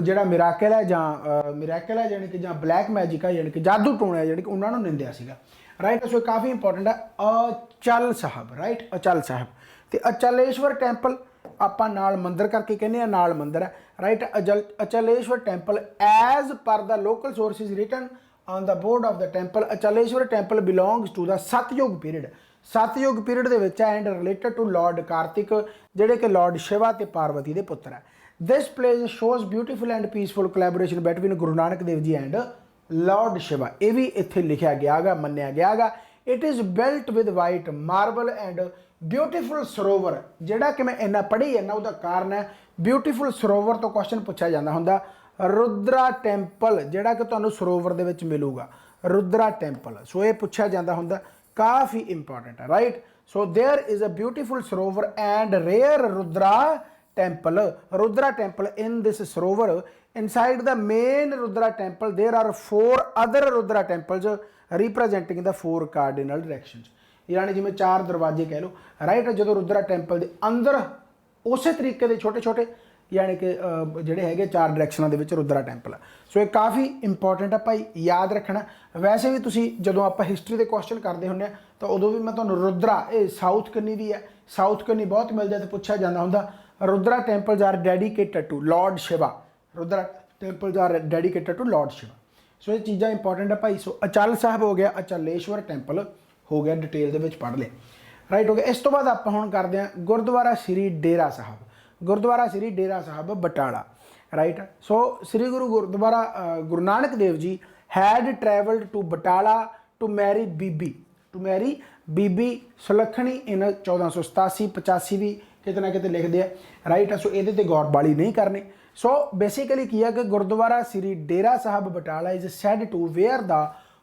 ਜਿਹੜਾ ਮਿਰਾਕਲ ਹੈ ਜਾਣੀ ਕਿ ਜਾਂ ਬਲੈਕ ਮੈਜਿਕ ਹੈ ਜਾਣੀ ਕਿ ਜਾਦੂ ਟੋਣਾ ਜਾਣੀ ਕਿ ਉਹਨਾਂ ਨੂੰ ਨਿੰਦਿਆ ਸੀਗਾ। ਰਾਈਟ। ਸੋ ਕਾਫੀ ਇੰਪੋਰਟੈਂਟ ਹੈ ਅਚਲ ਸਾਹਿਬ। ਰਾਈਟ। ਅਚਲ ਸਾਹਿਬ ਤੇ ਅਚਲੇਸ਼ਵਰ ਟੈਂਪਲ ਆਪਾਂ ਨਾਲ ਮੰਦਿਰ ਕਰਕੇ ਕਹਿੰਦੇ ਆ, ਨਾਲ ਮੰਦਿਰ ਹੈ। Right. ਅਚਲੇਸ਼ਵਰ temple as per the local sources written on the board of the temple. Achaleshwar temple belongs to the Satyug period. Satyug period ਦੇ ਵਿੱਚ ਹੈ and related to lord Kartik ਜਿਹੜੇ ਕਿ ਲਾਰਡ ਸ਼ਿਵਾ ਤੇ ਪਾਰਵਤੀ ਦੇ ਪੁੱਤਰ ਹੈ। This place shows beautiful and peaceful collaboration between Guru Nanak Dev ji and Lord Shiva. ਇਹ ਵੀ ਇੱਥੇ ਲਿਖਿਆ ਗਿਆ ਗਾ, ਮੰਨਿਆ ਗਿਆ ਗਾ। It is built with white marble and beautiful sarovar. ਜਿਹੜਾ ਕਿ ਮੈਂ ਇੰਨਾ ਪੜ੍ਹੀ ਜਾਂਦਾ ਉਹਦਾ ਕਾਰਨ ਹੈ ਬਿਊਟੀਫੁਲ ਸਰੋਵਰ ਤੋਂ ਕੁਐਸਚਨ ਪੁੱਛਿਆ ਜਾਂਦਾ ਹੁੰਦਾ। ਰੁਦਰਾ ਟੈਂਪਲ ਜਿਹੜਾ ਕਿ ਤੁਹਾਨੂੰ ਸਰੋਵਰ ਦੇ ਵਿੱਚ ਮਿਲੂਗਾ, ਰੁਦਰਾ ਟੈਂਪਲ। ਸੋ ਇਹ ਪੁੱਛਿਆ ਜਾਂਦਾ ਹੁੰਦਾ, ਕਾਫੀ ਇੰਪੋਰਟੈਂਟ ਹੈ। Right. So there is a beautiful sarovar and rare Rudra temple in this Sarovar. Inside the main Rudra temple there are 4 other Rudra temples representing the 4 cardinal directions। यानी जिमें 4 दरवाजे कह लो। राइट। जो रुद्रा टैंपल के अंदर उस तरीके के छोटे छोटे यानी कि ਜਿਹੜੇ ਹੈਗੇ 4 ਡਾਇਰੈਕਸ਼ਨਾਂ ਦੇ ਵਿੱਚ ਰੁਦਰਾ ਟੈਂਪਲ। ਸੋ ਇਹ ਕਾਫੀ ਇੰਪੋਰਟੈਂਟ ਆ ਭਾਈ, ਯਾਦ ਰੱਖਣਾ। ਵੈਸੇ ਵੀ ਤੁਸੀਂ ਜਦੋਂ ਆਪਾਂ ਹਿਸਟਰੀ ਦੇ ਕੁਐਸਚਨ ਕਰਦੇ ਹੁੰਦੇ ਆ ਤਾਂ ਉਦੋਂ ਵੀ ਮੈਂ ਤੁਹਾਨੂੰ ਰੁਦਰਾ ਇਹ ਸਾਊਥ ਕੰਨੀ ਦੀ ਹੈ ਸਾਊਥ ਕਨੀ ਬਹੁਤ ਮਿਲਦੇ ਤੇ ਪੁੱਛਿਆ ਜਾਂਦਾ ਹੁੰਦਾ। Rudra temples are dedicated to lord Shiva. Rudra temples are dedicated to lord Shiva. So ये चीज़ां इंपॉर्टेंट है भाई। सो अचल साहब हो गया, अचलेश्वर टैंपल हो गया, डिटेल दे विच पढ़ ले, राइट हो गया। इस तो बाद आप हुण करते हैं गुरुद्वारा श्री डेरा साहब। Gurdwara Shri Dera Sahib Batala, right. So Shri Gurdwara Guru Nanak Dev ji had travelled to Batala to marry Bibi Sulakhani in 1487-85 भी किते ना किते लिखते हैं, राइट। सो ये गौर बाली नहीं करनी। सो बेसिकली की है कि gurdwara Shri Dera Sahib Batala is said to where the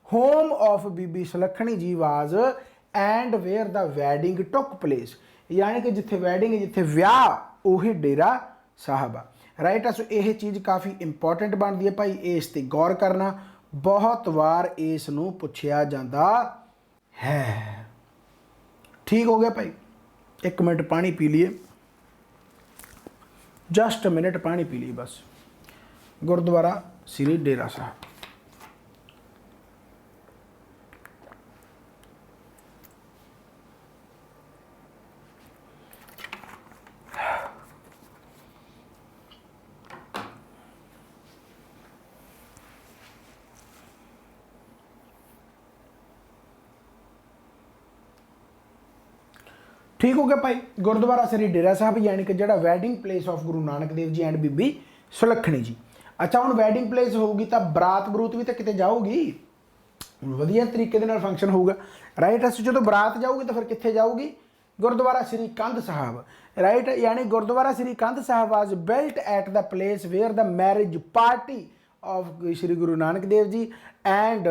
home of Bibi Sulakhani ji was and where the wedding took place, यानी कि जिथे वैडिंग जिथे विआह उही डेरा साहब आ, राइट। सो यह चीज़ काफ़ी इंपॉर्टेंट बनती है भाई, इस ते गौर करना। बहुत बार इस नूं पुछया जाता है। ठीक हो गया भाई। एक मिनट पानी पी लिए, जस्ट मिनट पानी पी लिए बस। गुरुद्वारा श्री डेरा साहब, ठीक हो गया भाई। गुरुद्वारा श्री डेरा साहब यानी कि जो wedding place of Guru Nanak Dev ji and बीबी सुलखणी जी। अच्छा हुण वैडिंग प्लेस होगी तो बरात बरूत भी तो किते जाऊगी, वधिया तरीके दे नाल फंक्शन होगा, राइट। अस जो बरात जाऊगी तो फिर कित्थे जाऊगी? गुरुद्वारा श्री कंध साहब, राइट। यानी gurdwara Shri Kandh Sahib was built at the place where the marriage party of Shri Guru Nanak Dev ji and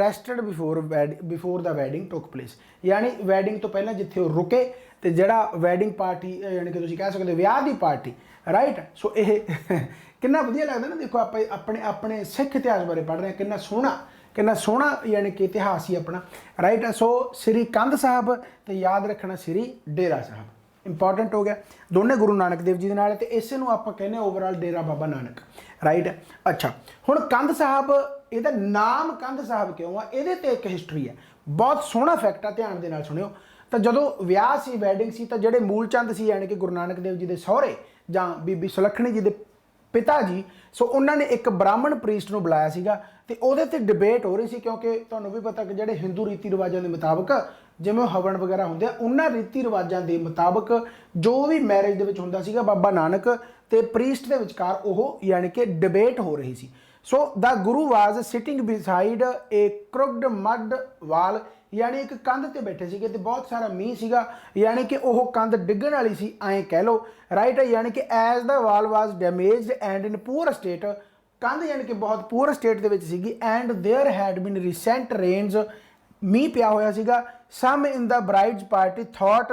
rested before the wedding took place, यानी वैडिंग तो पहले जिथे वो रुके तो जड़ा वैडिंग पार्टी यानी कि तुसीं कह सकते विआह की पार्टी, राइट। सो ये कितना वधिया लगता ना। देखो आप अपने अपने सिख इतिहास बारे पढ़ रहे हैं, कितना सोहना यानी कि इतिहास ही अपना, राइट। सो श्री कंध साहब तो याद रखना श्री डेरा साहब, इंपॉर्टेंट हो गया। दोनों गुरु नानक देव जी के नाल, इसे आप कहने ओवरऑल डेरा बाबा नानक, राइट। अच्छा हुण कंध साहब, इहदा नाम कंध साहब क्यों आ, ये एक हिस्टरी है, बहुत सोहना फैक्ट है, ध्यान दे नाल सुनियो। तो जदों विआह सी वैडिंग सी, तो जिहड़े मूल चंद सी यानी कि गुरु नानक देव जी के सहुरे जां बीबी सुलखणी जी के पिता जी, सो उन्होंने एक ब्राह्मण प्रीस्ट नूं बुलाया सीगा ते ओहदे ते डिबेट हो रही सी, क्योंकि तुहानूं भी पता कि जिहड़े हिंदू रीति रिवाजां के मुताबक जिवें हवन वगैरह होंदे आ, उन्हां रीति रिवाजां के मुताबक जो भी मैरिज दे विच हुंदा सीगा बाबा नानक ते प्रीस्ट दे विचकार ओह यानी कि डिबेट हो रही सी। So the Guru was sitting beside A crooked mud वाल, यानी एक कंध ते बैठे सीगे ते बहुत सारा मींह सीगा, यानी कि ओह कंध डिग्गण वाली सी, ऐं कह लो, राइट। यानी कि as the wall was damaged and in poor state, कंध यानी कि बहुत पूअर स्टेट दे विच सीगी, and there had been recent rains, मींह पिया होया सीगा। Some in the bride's party thought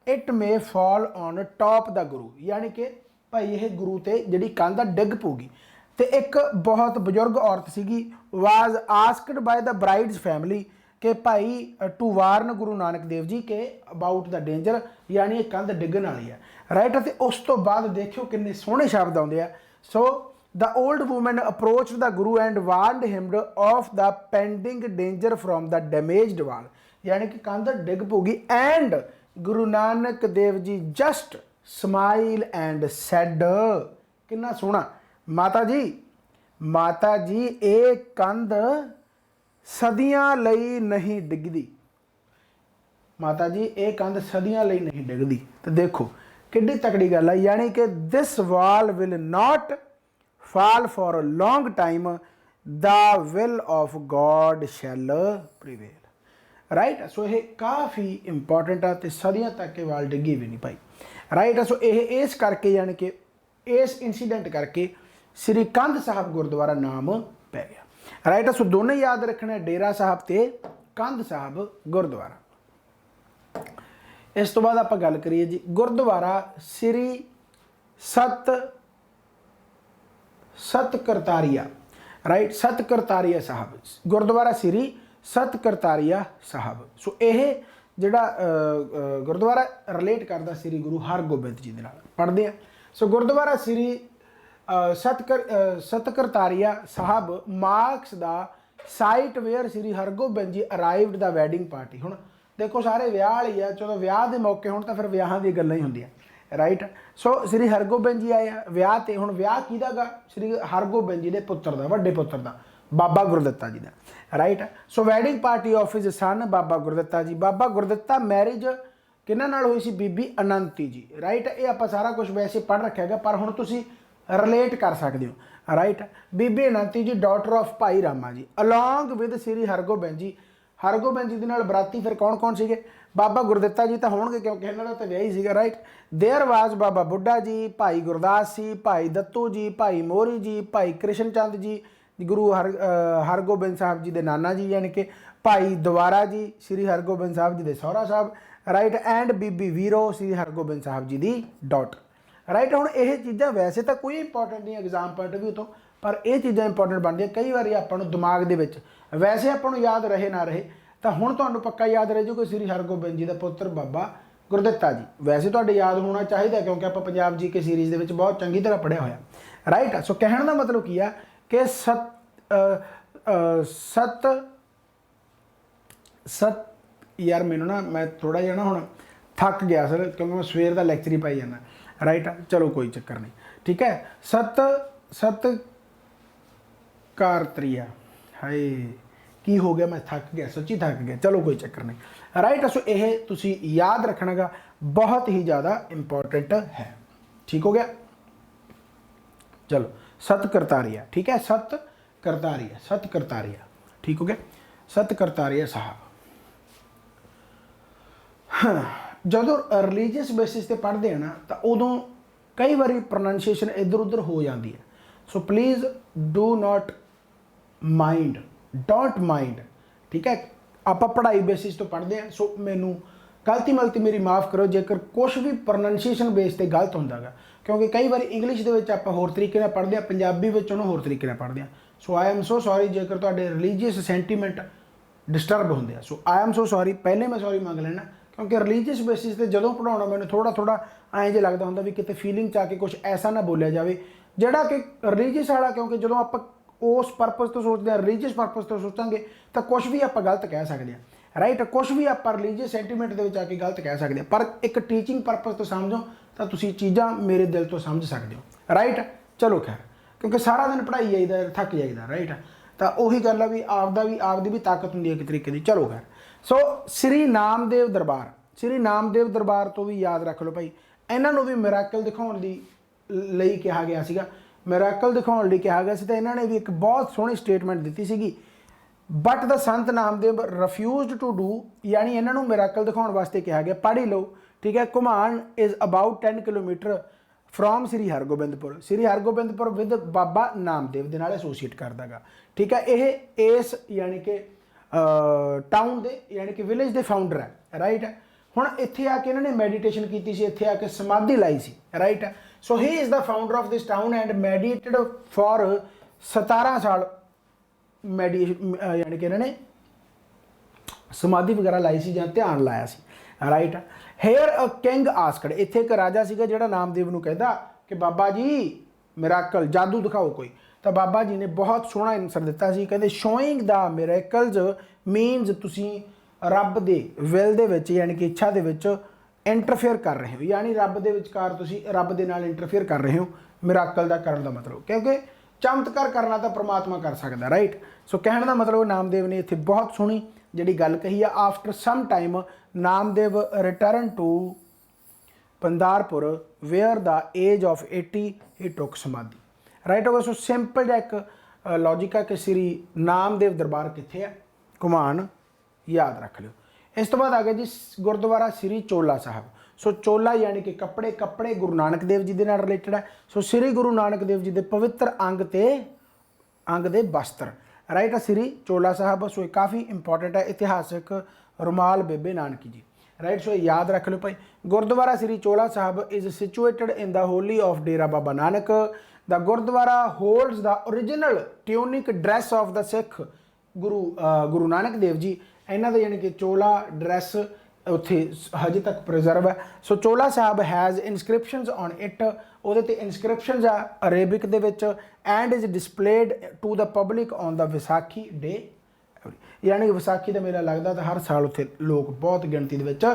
it may fall on top the Guru, यानी कि भाई ये गुरु ते जिहड़ी कंध आ डिग पऊगी। ते एक बहुत बजुर्ग औरत सीगी, was asked by the bride's family कि भाई टू वार्न गुरु नानक देव जी के अबाउट द डेंजर, यानी ये कंध डिगन वाली है, राइट। तो उस तो बाद देखियो किन्ने सोहने शब्द आउंदे आ। So the old woman approach the Guru and warned him of the pending danger from the damaged wall, यानी कि कंध डिग पऊगी। And Guru Nanak Dev ji just smile and said, किन्ना सोहना, माता जी ये कंध सदियां लई नहीं डिगदी, माता जी ये कंध सदियां लई नहीं डिगदी। तो देखो किड्डी तकड़ी गल है, यानी कि this wall will not fall for a long time, the will of God shall prevail, right. So ये काफ़ी इंपॉर्टेंट है, तो सदियां तक के वाल डिगी भी नहीं पाई, राइट। सो ये इस करके यानी कि इस इंसीडेंट करके श्री कंध साहब गुरुद्वारा नाम पै गया, राइट। सो दोनों याद रखना, डेरा साहब ते कंध साहब गुरुद्वारा। इस तो बाद आप गल करिए जी गुरुद्वारा श्री सत करतारिया, राइट, सत करतारिया साहब, गुरुद्वारा श्री सत करतारिया साहब। सो यह जिहड़ा गुरुद्वारा रिलेट करता श्री गुरु हरगोबिंद जी दे नाल, पढ़दे आ। सो gurdwara Shri Satkartarian Sahib marks the site where Shri Hargobind ji arrived the wedding party. हुण देखो सारे विआह वाले ही आ, चलो विआह के मौके होण तां फिर विआहां दी गल्लां ही हुंदियां, राइट। सो श्री हरगोबिंद जी आए आ विआह ते। हुण विआह किहदा गा? श्री हरगोबिंद जी दे पुत्तर दा, वड्डे पुत्तर दा, बाबा गुरदित्ता जी दा, right. So wedding party of his son Baba Gurditta ji. Baba Gurditta marriage किन्हां नाल होई सी? बीबी अनंती जी, राइट। ये आपां सारा कुछ वैसे पढ़ रखिਆ गा, पर हुण तुसीं रिलेट कर सकते हो, right. Bibi Ananti ji daughter of Bhai Rama ji along with Shri Hargobind ji. Hargobind ji दे नाल बराती फिर कौन कौन सीगे? बाबा गुरदित्ता जी तो होणगे क्योंकि इन्हां दा तां विआह ही सीगा, राइट। देयर वाज बाबा बुड्ढा जी, भाई गुरदास जी, भाई दत्तू जी, भाई मोहरी जी, भाई कृष्ण चंद जी, गुरु हरगोबिंद साहब जी दे नाना जी, यानी कि भाई दवारा जी श्री हरगोबिंद साहब जी दे सौहरा साहब, राइट। एंड बीबी वीरो श्री हरगोबिंद साहब जी दी डॉटर, राइट। हुण ये चीज़ां वैसे तो कोई इंपॉर्टेंट नहीं एग्जाम पॉइंट ऑफ व्यू तो, पर ये चीज़ां इंपॉर्टेंट बनदियां कई बार आपां नूं दिमाग दे विच वैसे आपां नूं याद रहे ना रहे, तो हुण तुहानूं पक्का याद रह जूगा श्री हरगोबिंद जी का पुत्र बाबा गुरदित्ता जी। वैसे तुहाडे याद होना चाहिए क्योंकि आपां पंजाब जी के सीरीज़ दे विच बहुत चंगी तरह पढ़िया होया, राइट। सो कहण दा मतलब की आ कि सत यार मैनू ना मैं थोड़ा जिहा ना हुण थक गया सर, क्योंकि मैं सवेर का लैक्चर ही पाई जाना, राइट। चलो कोई चक्कर नहीं, ठीक है। सत्कारत्रिया, हाय की हो गया, मैं थक गया, सच्ची थक गया, चलो कोई चक्कर नहीं, राइट। सो ये तुसी याद रखना गा, बहुत ही ज़्यादा इंपॉर्टेंट है, ठीक हो गया। चलो सतकरतारिया, ठीक है, सतकरतारिया, ठीक हो गया। सतकरतारिया साहब ਜਦੋਂ ਰਿਲੀਜੀਅਸ ਬੇਸਿਸ ਤੇ ਪੜ੍ਹਦੇ ਆ ਨਾ ਤਾਂ ਉਦੋਂ ਕਈ ਵਾਰੀ ਪ੍ਰੋਨਾਂਸੀਏਸ਼ਨ ਇੱਧਰ ਉੱਧਰ ਹੋ ਜਾਂਦੀ ਹੈ। So please do not mind, don't mind, ਠੀਕ ਹੈ। ਆਪਾਂ ਪੜ੍ਹਾਈ ਬੇਸਿਸ ਤੋਂ ਪੜ੍ਹਦੇ ਆ, ਸੋ ਮੈਨੂੰ ਗਲਤੀ ਮਲਤੀ ਮੇਰੀ ਮਾਫ ਕਰੋ ਜੇਕਰ ਕੁਛ ਵੀ ਪ੍ਰੋਨਾਂਸੀਏਸ਼ਨ ਬੇਸ ਤੇ ਗਲਤ ਹੁੰਦਾ ਗਾ, ਕਿਉਂਕਿ ਕਈ ਵਾਰੀ ਇੰਗਲਿਸ਼ ਦੇ ਵਿੱਚ ਆਪਾਂ ਹੋਰ ਤਰੀਕੇ ਨਾਲ ਪੜ੍ਹਦੇ ਆ, ਪੰਜਾਬੀ ਵਿੱਚ ਉਹਨੂੰ ਹੋਰ ਤਰੀਕੇ ਨਾਲ ਪੜ੍ਹਦੇ ਆ। ਸੋ ਆਈ ਐਮ ਸੋ ਸੌਰੀ ਜੇਕਰ ਤੁਹਾਡੇ ਰਿਲੀਜੀਅਸ ਸੈਂਟੀਮੈਂਟ डिस्टर्ब होंगे आ। सो आई एम सो सॉरी, पहले मैं सॉरी मंग लेना, क्योंकि रिलीजियस बेसिस से जो पढ़ाना मैंने थोड़ा थोड़ा ऐं जो लगता होंगे भी कितने फीलिंग च आके कुछ ऐसा ना बोलिया जाए जोड़ा कि रिलीजियस वाला, क्योंकि जो आप उस परपज़ तो सोचते हैं, रिलीजियस परपज़ तो सोचांगे तो कुछ भी आप गलत कह सकते हैं, राइट। कुछ भी आप रिलीजियस सेंटीमेंट के आके गलत कह सकते हैं, पर एक टीचिंग परपज़ तो समझो तो तुम चीज़ां मेरे दिल तो समझ सकते हो, राइट। चलो खैर, क्योंकि सारा दिन पढ़ाई जाइए, थक जाइए, राइट। तो उही गल है भी आपदी भी ताकत होंगी एक तरीके की। चलो खैर, सो श्री नामदेव दरबार, श्री नामदेव दरबार तो भी याद रख लो भाई, इन्हों भी मिराकल दिखाने की ਲਈ कहा गया ਸੀਗਾ, मिराकल दिखाने ਲਈ कहा गया ਸੀ, तो इन्होंने भी एक बहुत सोहनी स्टेटमेंट दी ਸੀਗੀ। But the Sant Namdev रिफ्यूज़ड to do, यानी इन्हों मिराकल दिखाने वास्ते कहा गया, पढ़ ही लो, ठीक है। Ghuman is about 10 kilometre from Shri Hargobindpur, Shri Hargobindpur with Baba Namdev के नाल एसोसीएट करदा गा, ठीक है। ये इस यानी कि टाउन दे यानी कि विलेज के फाउंडर है, राइट। हुण इत्थे आके इन्होंने मैडिटेशन की सी, इत्थे आके समाधि लाई सी, right. So he is the founder of this town and meditated for 17 साल यानी कि इन्होंने समाधि वगैरह लाई सी, जां ध्यान लाया सी, right. Here a king asked, इत्थे एक राजा सीगा जिहड़ा नामदेव नूं कहदा कि बाबा जी मिराकल जादू दिखाओ कोई, तो बाबा जी ने बहुत सोहना आंसर दिता सी, कहंदे शोइंग द मिरेकल्स मीनस तुसीं रब दे विल दे विच यानी कि इच्छा दे विच इंटरफेयर कर रहे हो, यानी रब दे विचकार तुसीं रब दे नाल इंटरफेयर कर रहे हो। मिराकल दा करन दा मतलब, क्योंकि चमत्कार करना तो परमात्मा कर सकदा, राइट। सो कहण दा मतलब नामदेव ने इत्थे बहुत सोहनी जिहड़ी गल कही है। After some time Namdev return to Pandharpur where the age of 80 he took samadhi, right हो गया। सो सिंपल जिहा एक लॉजिक है कि श्री नामदेव दरबार कित्थे है, घुमान, याद रख लो। इस तो बाद आ गया जी गुरुद्वारा श्री चोला साहब। सो चोला यानी कि कपड़े, कपड़े गुरु नानक देव जी के नाल रिलेटेड है। सो श्री गुरु नानक देव जी के पवित्र अंग दे वस्त्र, राइट। श्री चोला साहब, सो काफ़ी इंपॉर्टेंट है, इतिहासिक रुमाल बेबे नानकी जी, राइट। सो याद रख लो भाई। Gurdwara Shri Chola Sahib is situated in the holy of Dera Baba Nanak. The gurdwara holds the original tunic dress of the Sikh Guru Nanak Dev जी, इन्हों यानी कि चोला ड्रैस उत्थे हजे तक प्रिजर्व है। सो चोला साहब हैज़ इनस्क्रिप्शनस ऑन इट, ਉਹਦੇ ਤੇ ਇਨਸਕ੍ਰਿਪਸ਼ਨਸ ਆ ਅਰੇਬਿਕ ਦੇ ਵਿੱਚ, and is displayed to the public on the Vaisakhi day, यानी कि विसाखी का मेला लगता तो हर साल उत्थे लोग बहुत गिणती दे विच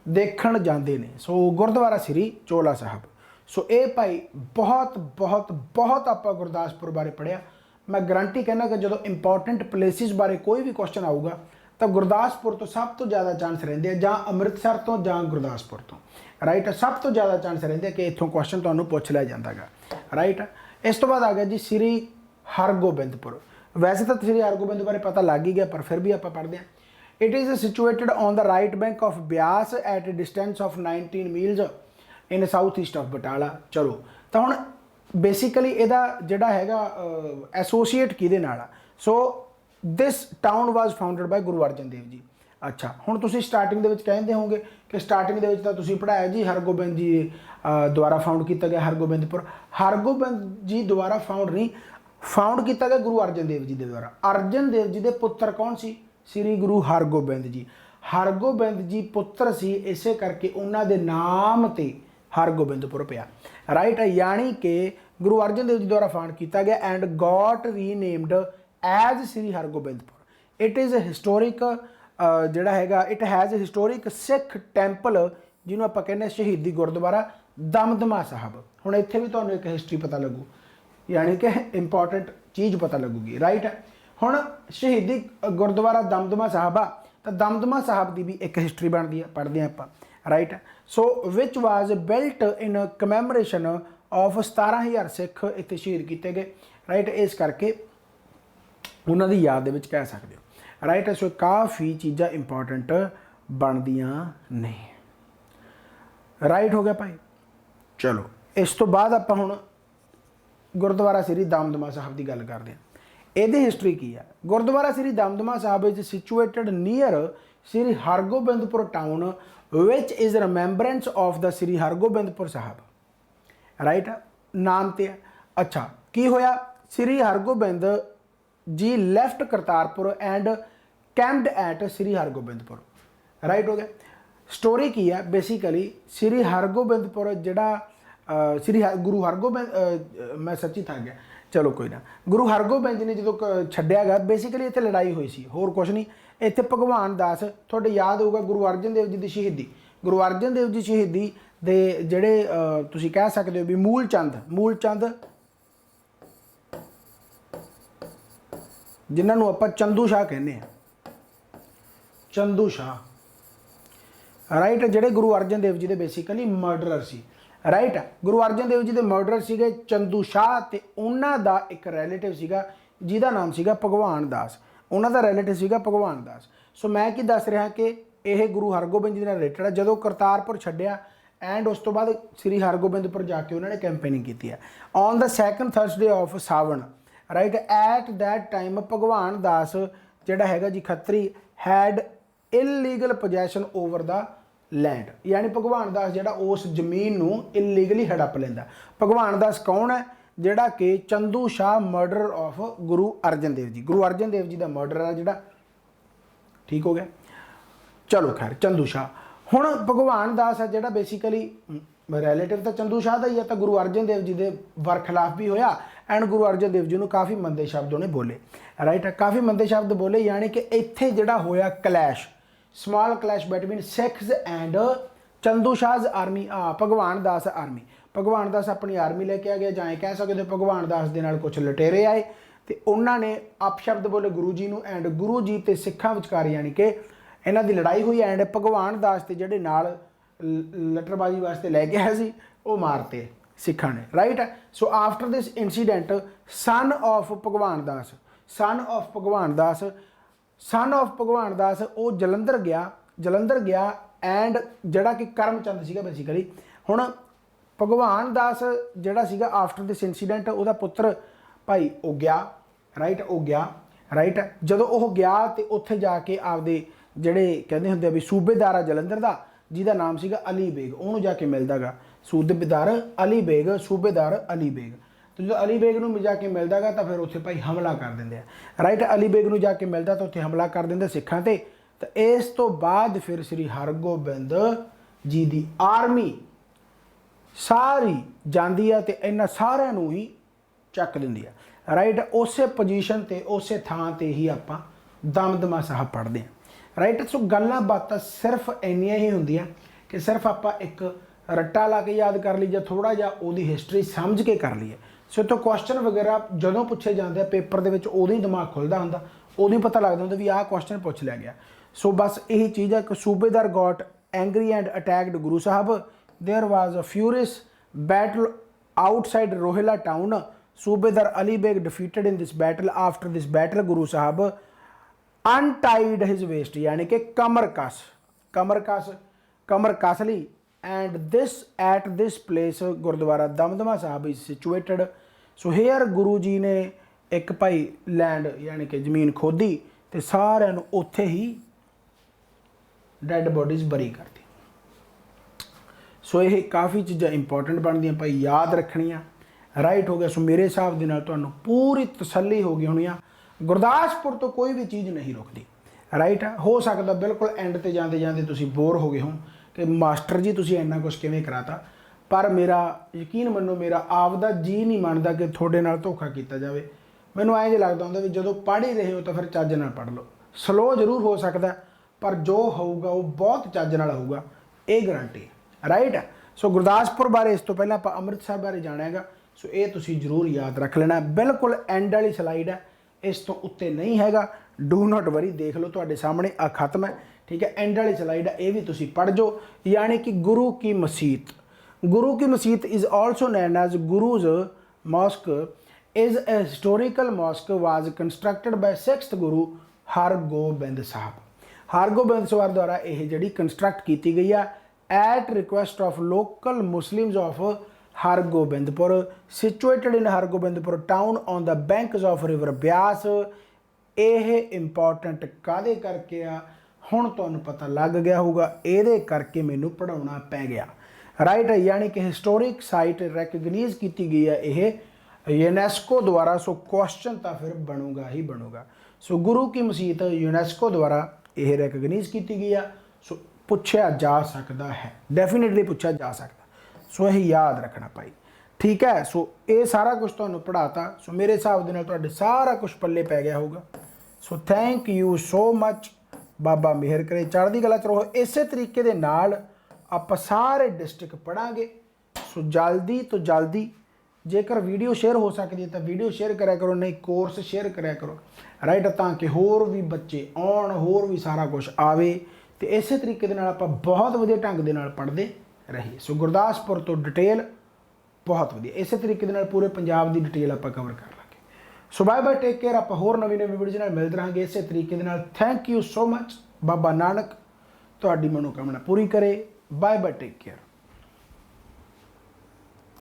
देखण जाते हैं। सो गुरुद्वारा श्री चोला साहब। सो ये भाई बहुत बहुत बहुत आप गुरदासपुर बारे पढ़िया। मैं गारंटी कहना कि जो इंपॉर्टेंट प्लेसिस बारे कोई भी क्वेश्चन आऊगा तो गुरदासपुर तो सब तो ज़्यादा चांस रहिंदे हैं, जां अमृतसर तो जां गुरदासपुर तो, राइट। सब तो ज़्यादा चांस रहिंदे कि इत्थों क्वेश्चन तुहानूं पुछ लिया जाता है, राइट। इस तो बाद आ गया जी श्री हरगोबिंदपुर। वैसे तो श्री हरगोबिंद बारे पता लग ही गया, पर फिर भी आप पढ़ते हैं। It is situated on the right bank of Beas at a distance of 19 miles in south east of Batala. चलो तो हुण बेसिकली इहदा जिहड़ा हैगा एसोसीएट किहदे नाल आ। So this town was founded by Guru Arjan Dev ji. अच्छा हुण तुसीं स्टार्टिंग दे विच कहंदे होंगे कि स्टार्टिंग दे विच तां तुसीं पढ़ाया जी हरगोबिंद जी द्वारा फाउंड किया गया हरगोबिंदपुर। हरगोबिंद जी द्वारा फाउंड नहीं, फाउंड किया गया गुरु अर्जन देव जी के द्वारा। अर्जन देव जी के पुत्र कौन सी? श्री गुरु हरगोबिंद जी। हरगोबिंद जी पुत्र सी, इसे करके उन्होंने दे नाम ते हरगोबिंदपुर पिया, राइट। यानी कि गुरु अर्जन देव जी द्वारा फाउंड किया गया and got renamed as Shri Hargobindpur. It is historic जिहड़ा हैगा, it has historic Sikh temple जिन्होंने आप कहने शहीदी गुरुद्वारा दमदमा साहब। हुण इत्थे भी तुहानूं एक हिस्टरी पता लगू, यानी कि इंपॉर्टेंट चीज़ पता लगूगी, राइट। हुण शहीदी गुरुद्वारा दमदमा साहब आ, तो दमदमा साहब की भी एक हिस्टरी बनती है, पढ़ते हैं आप, right. So which was built in commemoration of 17,000 Sikh इत्थे शहीद किए गए, राइट। इस करके उन्हों की याद दे कह सकते हो, राइट। सो काफ़ी चीज़ां इंपॉर्टेंट बनदियां ने, राइट हो गया भाई। चलो इस तो बाद आप हुण गुरुद्वारा श्री दमदमा साहब की गल करते हैं। ਇਹਦੀ हिस्टरी की है? Gurdwara Shri Damdama Sahib is situated near Shri Hargobindpur town which is remembrance of the Shri Hargobindpur Sahib, right. नाम ते है। अच्छा की होया? Shri Hargobind ji left Kartarpur and camped at Shri Hargobindpur, right हो गया। स्टोरी की है बेसिकली श्री हरगोबिंदपुर जिहड़ा श्री गुरु हरगोबिंद मैं सच्ची थक गया, चलो कोई ना। गुरु हरगोबिंद जी ने जो छड्डिया गया, बेसिकली इत्थे लड़ाई हुई सी, होर कुछ नहीं। इत्थे भगवान दास, तुहाडे याद होगा गुरु अर्जन देव जी की शहीदी, गुरु अर्जन देव जी शहीदी दे जिहड़े तुसीं कह सकते हो भी मूल चंद जिन्होंने आप चंदू शाह कहने हैं, चंदू शाह, राइट। जिहड़े गुरु अर्जन देव जी के बेसिकली मर्डरर सी, राइट। गुरु अर्जन देव जी के मर्डरर सीगे चंदू शाह, ते उन्हां दा एक रिलेटिव सीगा जिहदा नाम सीगा भगवान दास, उन्हां दा रिलेटिव सीगा भगवान दास। सो मैं की दस रहा कि यह गुरु हरगोबिंद जी नाल रिलेटेड है। जदों करतारपुर छड्डिया एंड उस तो बाद श्री हरगोबिंदपुर जाके उन्होंने कैंपेनिंग की है on the 2nd Thursday of Sawan, right. At that time Bhagwan Das जिहड़ा हैगा ji Khatri had illegal possession over the land, यानी भगवान दास जिहड़ा उस जमीन नूं इलीगली हड़प लैंदा। भगवान दास कौन है? जिहड़ा कि चंदू शाह मर्डर ऑफ गुरु अर्जन देव जी, गुरु अर्जन देव जी का मर्डर है जिहड़ा, ठीक हो गया। चलो खैर चंदू शाह, हुण भगवान दास है जिहड़ा बेसिकली रिलेटिव तो चंदू शाह का ही है, तो गुरु अर्जन देव जी के वरखिलाफ भी होया एंड गुरु अर्जन देव जी को काफ़ी मंदे शब्द उन्हें बोले, राइट। काफ़ी मंदे शब्द बोले, यानी कि इत्थे जिहड़ा होया clash, small clash between Sikhs and Chandu शाहज आर्मी, भगवान दास आर्मी। भगवान दास अपनी आर्मी लेके आ गया, जाए कह सकते हो भगवान दास के नाल कुछ लटेरे आए, तो उन्होंने अपशब्द बोले गुरु जी नूं एंड गुरु जी ते सिखां विचकार यानी कि इन्हां दी लड़ाई हुई एंड भगवान दास ते जिहड़े नाल लटरबाजी वास्ते लैके आए सी वो मारते सिखां ने, right. So after this incident son of भगवान दास, सन ऑफ भगवान दास वो जलंधर गया एंड जिहड़ा कि करमचंद सीगा बेसिकली। हुण भगवान दास जिहड़ा सीगा आफ्टर दिस इंसीडेंट उहदा पुत्र भाई वो गया, राइट, वो गया, राइट। जदों वो गया तो उत्थे जाके आपदे जिहड़े कहंदे हुंदे भी सूबेदार जलंधर दा जिहदा नाम सीगा अली बेग, उहनूं जाके मिलदा गा सूबेदार अली बेग, सूबेदार अली बेग। तो जो अली बेग नूं जाके मिलदा गा तो फिर उत्थे भाई हमला कर दिंदे, राइट। अली बेग नूं जाके मिलदा तो उत्थे हमला कर दिंदे सिखां ते। तो इस तो बाद फिर श्री हरगोबिंद जी की आर्मी सारी जाती है तो इन्हां सारिਆਂ नूं ही ਚੱਕ ਦਿੰਦੀ है, राइट। उस पोजीशन ते उस थां ते ही आपां ਦਮਦਮਾ ਸਾਹਿਬ ਪੜ੍ਹਦੇ ਹਾਂ। ਰਾਈਟ, ਸੋ ਗੱਲਾਂ ਬਾਤਾਂ ਸਿਰਫ ਇੰਨੀਆਂ ਹੀ ਹੁੰਦੀਆਂ ਕਿ ਸਿਰਫ ਆਪਾਂ ਇੱਕ ਰੱਟਾ ਲਾ ਕੇ ਯਾਦ ਕਰ ਲਈ ਜਾਂ ਥੋੜਾ ਜਿਹਾ ਉਹਦੀ ਹਿਸਟਰੀ ਸਮਝ ਕੇ ਕਰ ਲਈਏ। ਸੋ ਤੋਂ ਕੁਐਸਚਨ ਵਗੈਰਾ ਜਦੋਂ ਪੁੱਛੇ ਜਾਂਦੇ ਆ ਪੇਪਰ ਦੇ ਵਿੱਚ, ਉਦੋਂ ਹੀ ਦਿਮਾਗ ਖੁੱਲਦਾ ਹੁੰਦਾ, ਉਦੋਂ ਹੀ ਪਤਾ ਲੱਗਦਾ ਹੁੰਦਾ ਵੀ ਆਹ ਕੁਐਸਚਨ ਪੁੱਛ ਲਿਆ ਗਿਆ। ਸੋ ਬਸ ਇਹੀ ਚੀਜ਼ ਹੈ ਕਿ Subedar got angry and attacked Guru Sahib. There was a furious battle outside Rohilla town. Subedar Ali Beg defeated in this battle. After this battle Guru Sahib untied his waist, यानी कि कमर कस ली। And this at this place Gurdwara Damdama Sahib is situated. So here गुरु जी ने एक भाई लैंड यानी कि जमीन खोदी तो सारे उत्थे ही डैड बॉडीज बरी कर दी। सो ये काफ़ी चीज़ा इंपॉर्टेंट बनदियां भाई, याद रखनियां। राइट हो गया। सो मेरे हिसाब के नाल तुहानूं पूरी तसल्ली हो गई होनी आ, गुरदासपुर तो कोई भी चीज़ नहीं रुकती। राइट है, हो सकता बिल्कुल एंड ते जाते जाते तुसीं बोर हो गए हो कि मास्टर जी तुसीं इन्ना कुछ किवें कराता, पर मेरा यकीन मनो मेरा आपदा जी नहीं मनता कि थोड़े नाल धोखा किया जाए। मैनूं ऐं लगता होंदा भी जदों पढ़ ही रहे हो तो फिर चज नाल पढ़ लो। स्लो जरूर हो सकता पर जो होऊगा वो बहुत चज नाल होऊगा, ये गारंटी है। राइट है। सो गुरदासपुर बारे इस तो पहले आप अमृतसर बारे जाना है। सो ये तुसीं जरूर याद रख लेना। बिल्कुल एंड वाली स्लाइड है, इस तो उत्ते नहीं हैगा। डू नॉट वरी, देख लो तुहाडे सामने आ खत्म है। ठीक है, एंड वाली स्लाइड है, ये भी तुसीं पढ़ जो। यानी कि गुरु ki Masit, Guru ki Masit is also known as Guru's mosque, is a historical mosque, was constructed by 6th Guru Hargobind साहब। हरगोबिंद साहब द्वारा यह जी कंस्ट्रक्ट की गई है at request of local Muslims of Hargobindpur, situated in Hargobindpur town on the banks of river Byas। ਇਹ important ਕਾਦੇ ਕਰਕੇ ਆ ਹੁਣ ਤੁਹਾਨੂੰ ਪਤਾ ਲੱਗ ਗਿਆ ਹੋਊਗਾ, ਇਹਦੇ ਕਰਕੇ ਮੈਨੂੰ ਪੜਾਉਣਾ ਪੈ ਗਿਆ। ਰਾਈਟ ਹੈ, यानी कि हिस्टोरिक साइट रिकॉग्नाइज की गई है ਇਹ यूनेस्को द्वारा। सो क्वेश्चन तो फिर बनूगा ही बनूगा। सो गुरु की मसीत यूनेस्को द्वारा यह रिकॉग्नाइज की गई है। सो पूछा जा सकता है, डेफिनेटली पूछा जा सकता। सो यही याद रखना भाई। ठीक है, सो ये सारा कुछ तुहानूं पढ़ाता। सो मेरे हिसाब के नाल तुहाडे सारा कुछ पल्ले पै गया होगा। So thank you so much. Baba मेहर करे, चढ़दी कला च रहो। इस तरीके दे नाल आपां सारे डिस्ट्रिक्ट पढ़ांगे। सो जल्दी तो जल्दी, जेकर वीडियो शेयर हो सकती है तो वीडियो शेयर कराया करो, नहीं कोर्स शेयर कराया करो। राइट, ताकि होर भी बच्चे आउण, होर भी सारा कुछ आवे तो इस तरीके आप बहुत वधिया ढंग दे नाल पढ़ते रहिए। सो गुरदासपुर तो डिटेल बहुत वधिया, इस तरीके दे नाल पूरे पंजाब की डिटेल आप कवर कर लाँगे। सो बाय बाय, टेक केयर। आप होर नवी नवी वीडियो नाल मिलते रहेंगे इस तरीके दे नाल। Thank you so much. Baba Nanak तुहाडी मनोकामना पूरी करे। Bye bye, take care.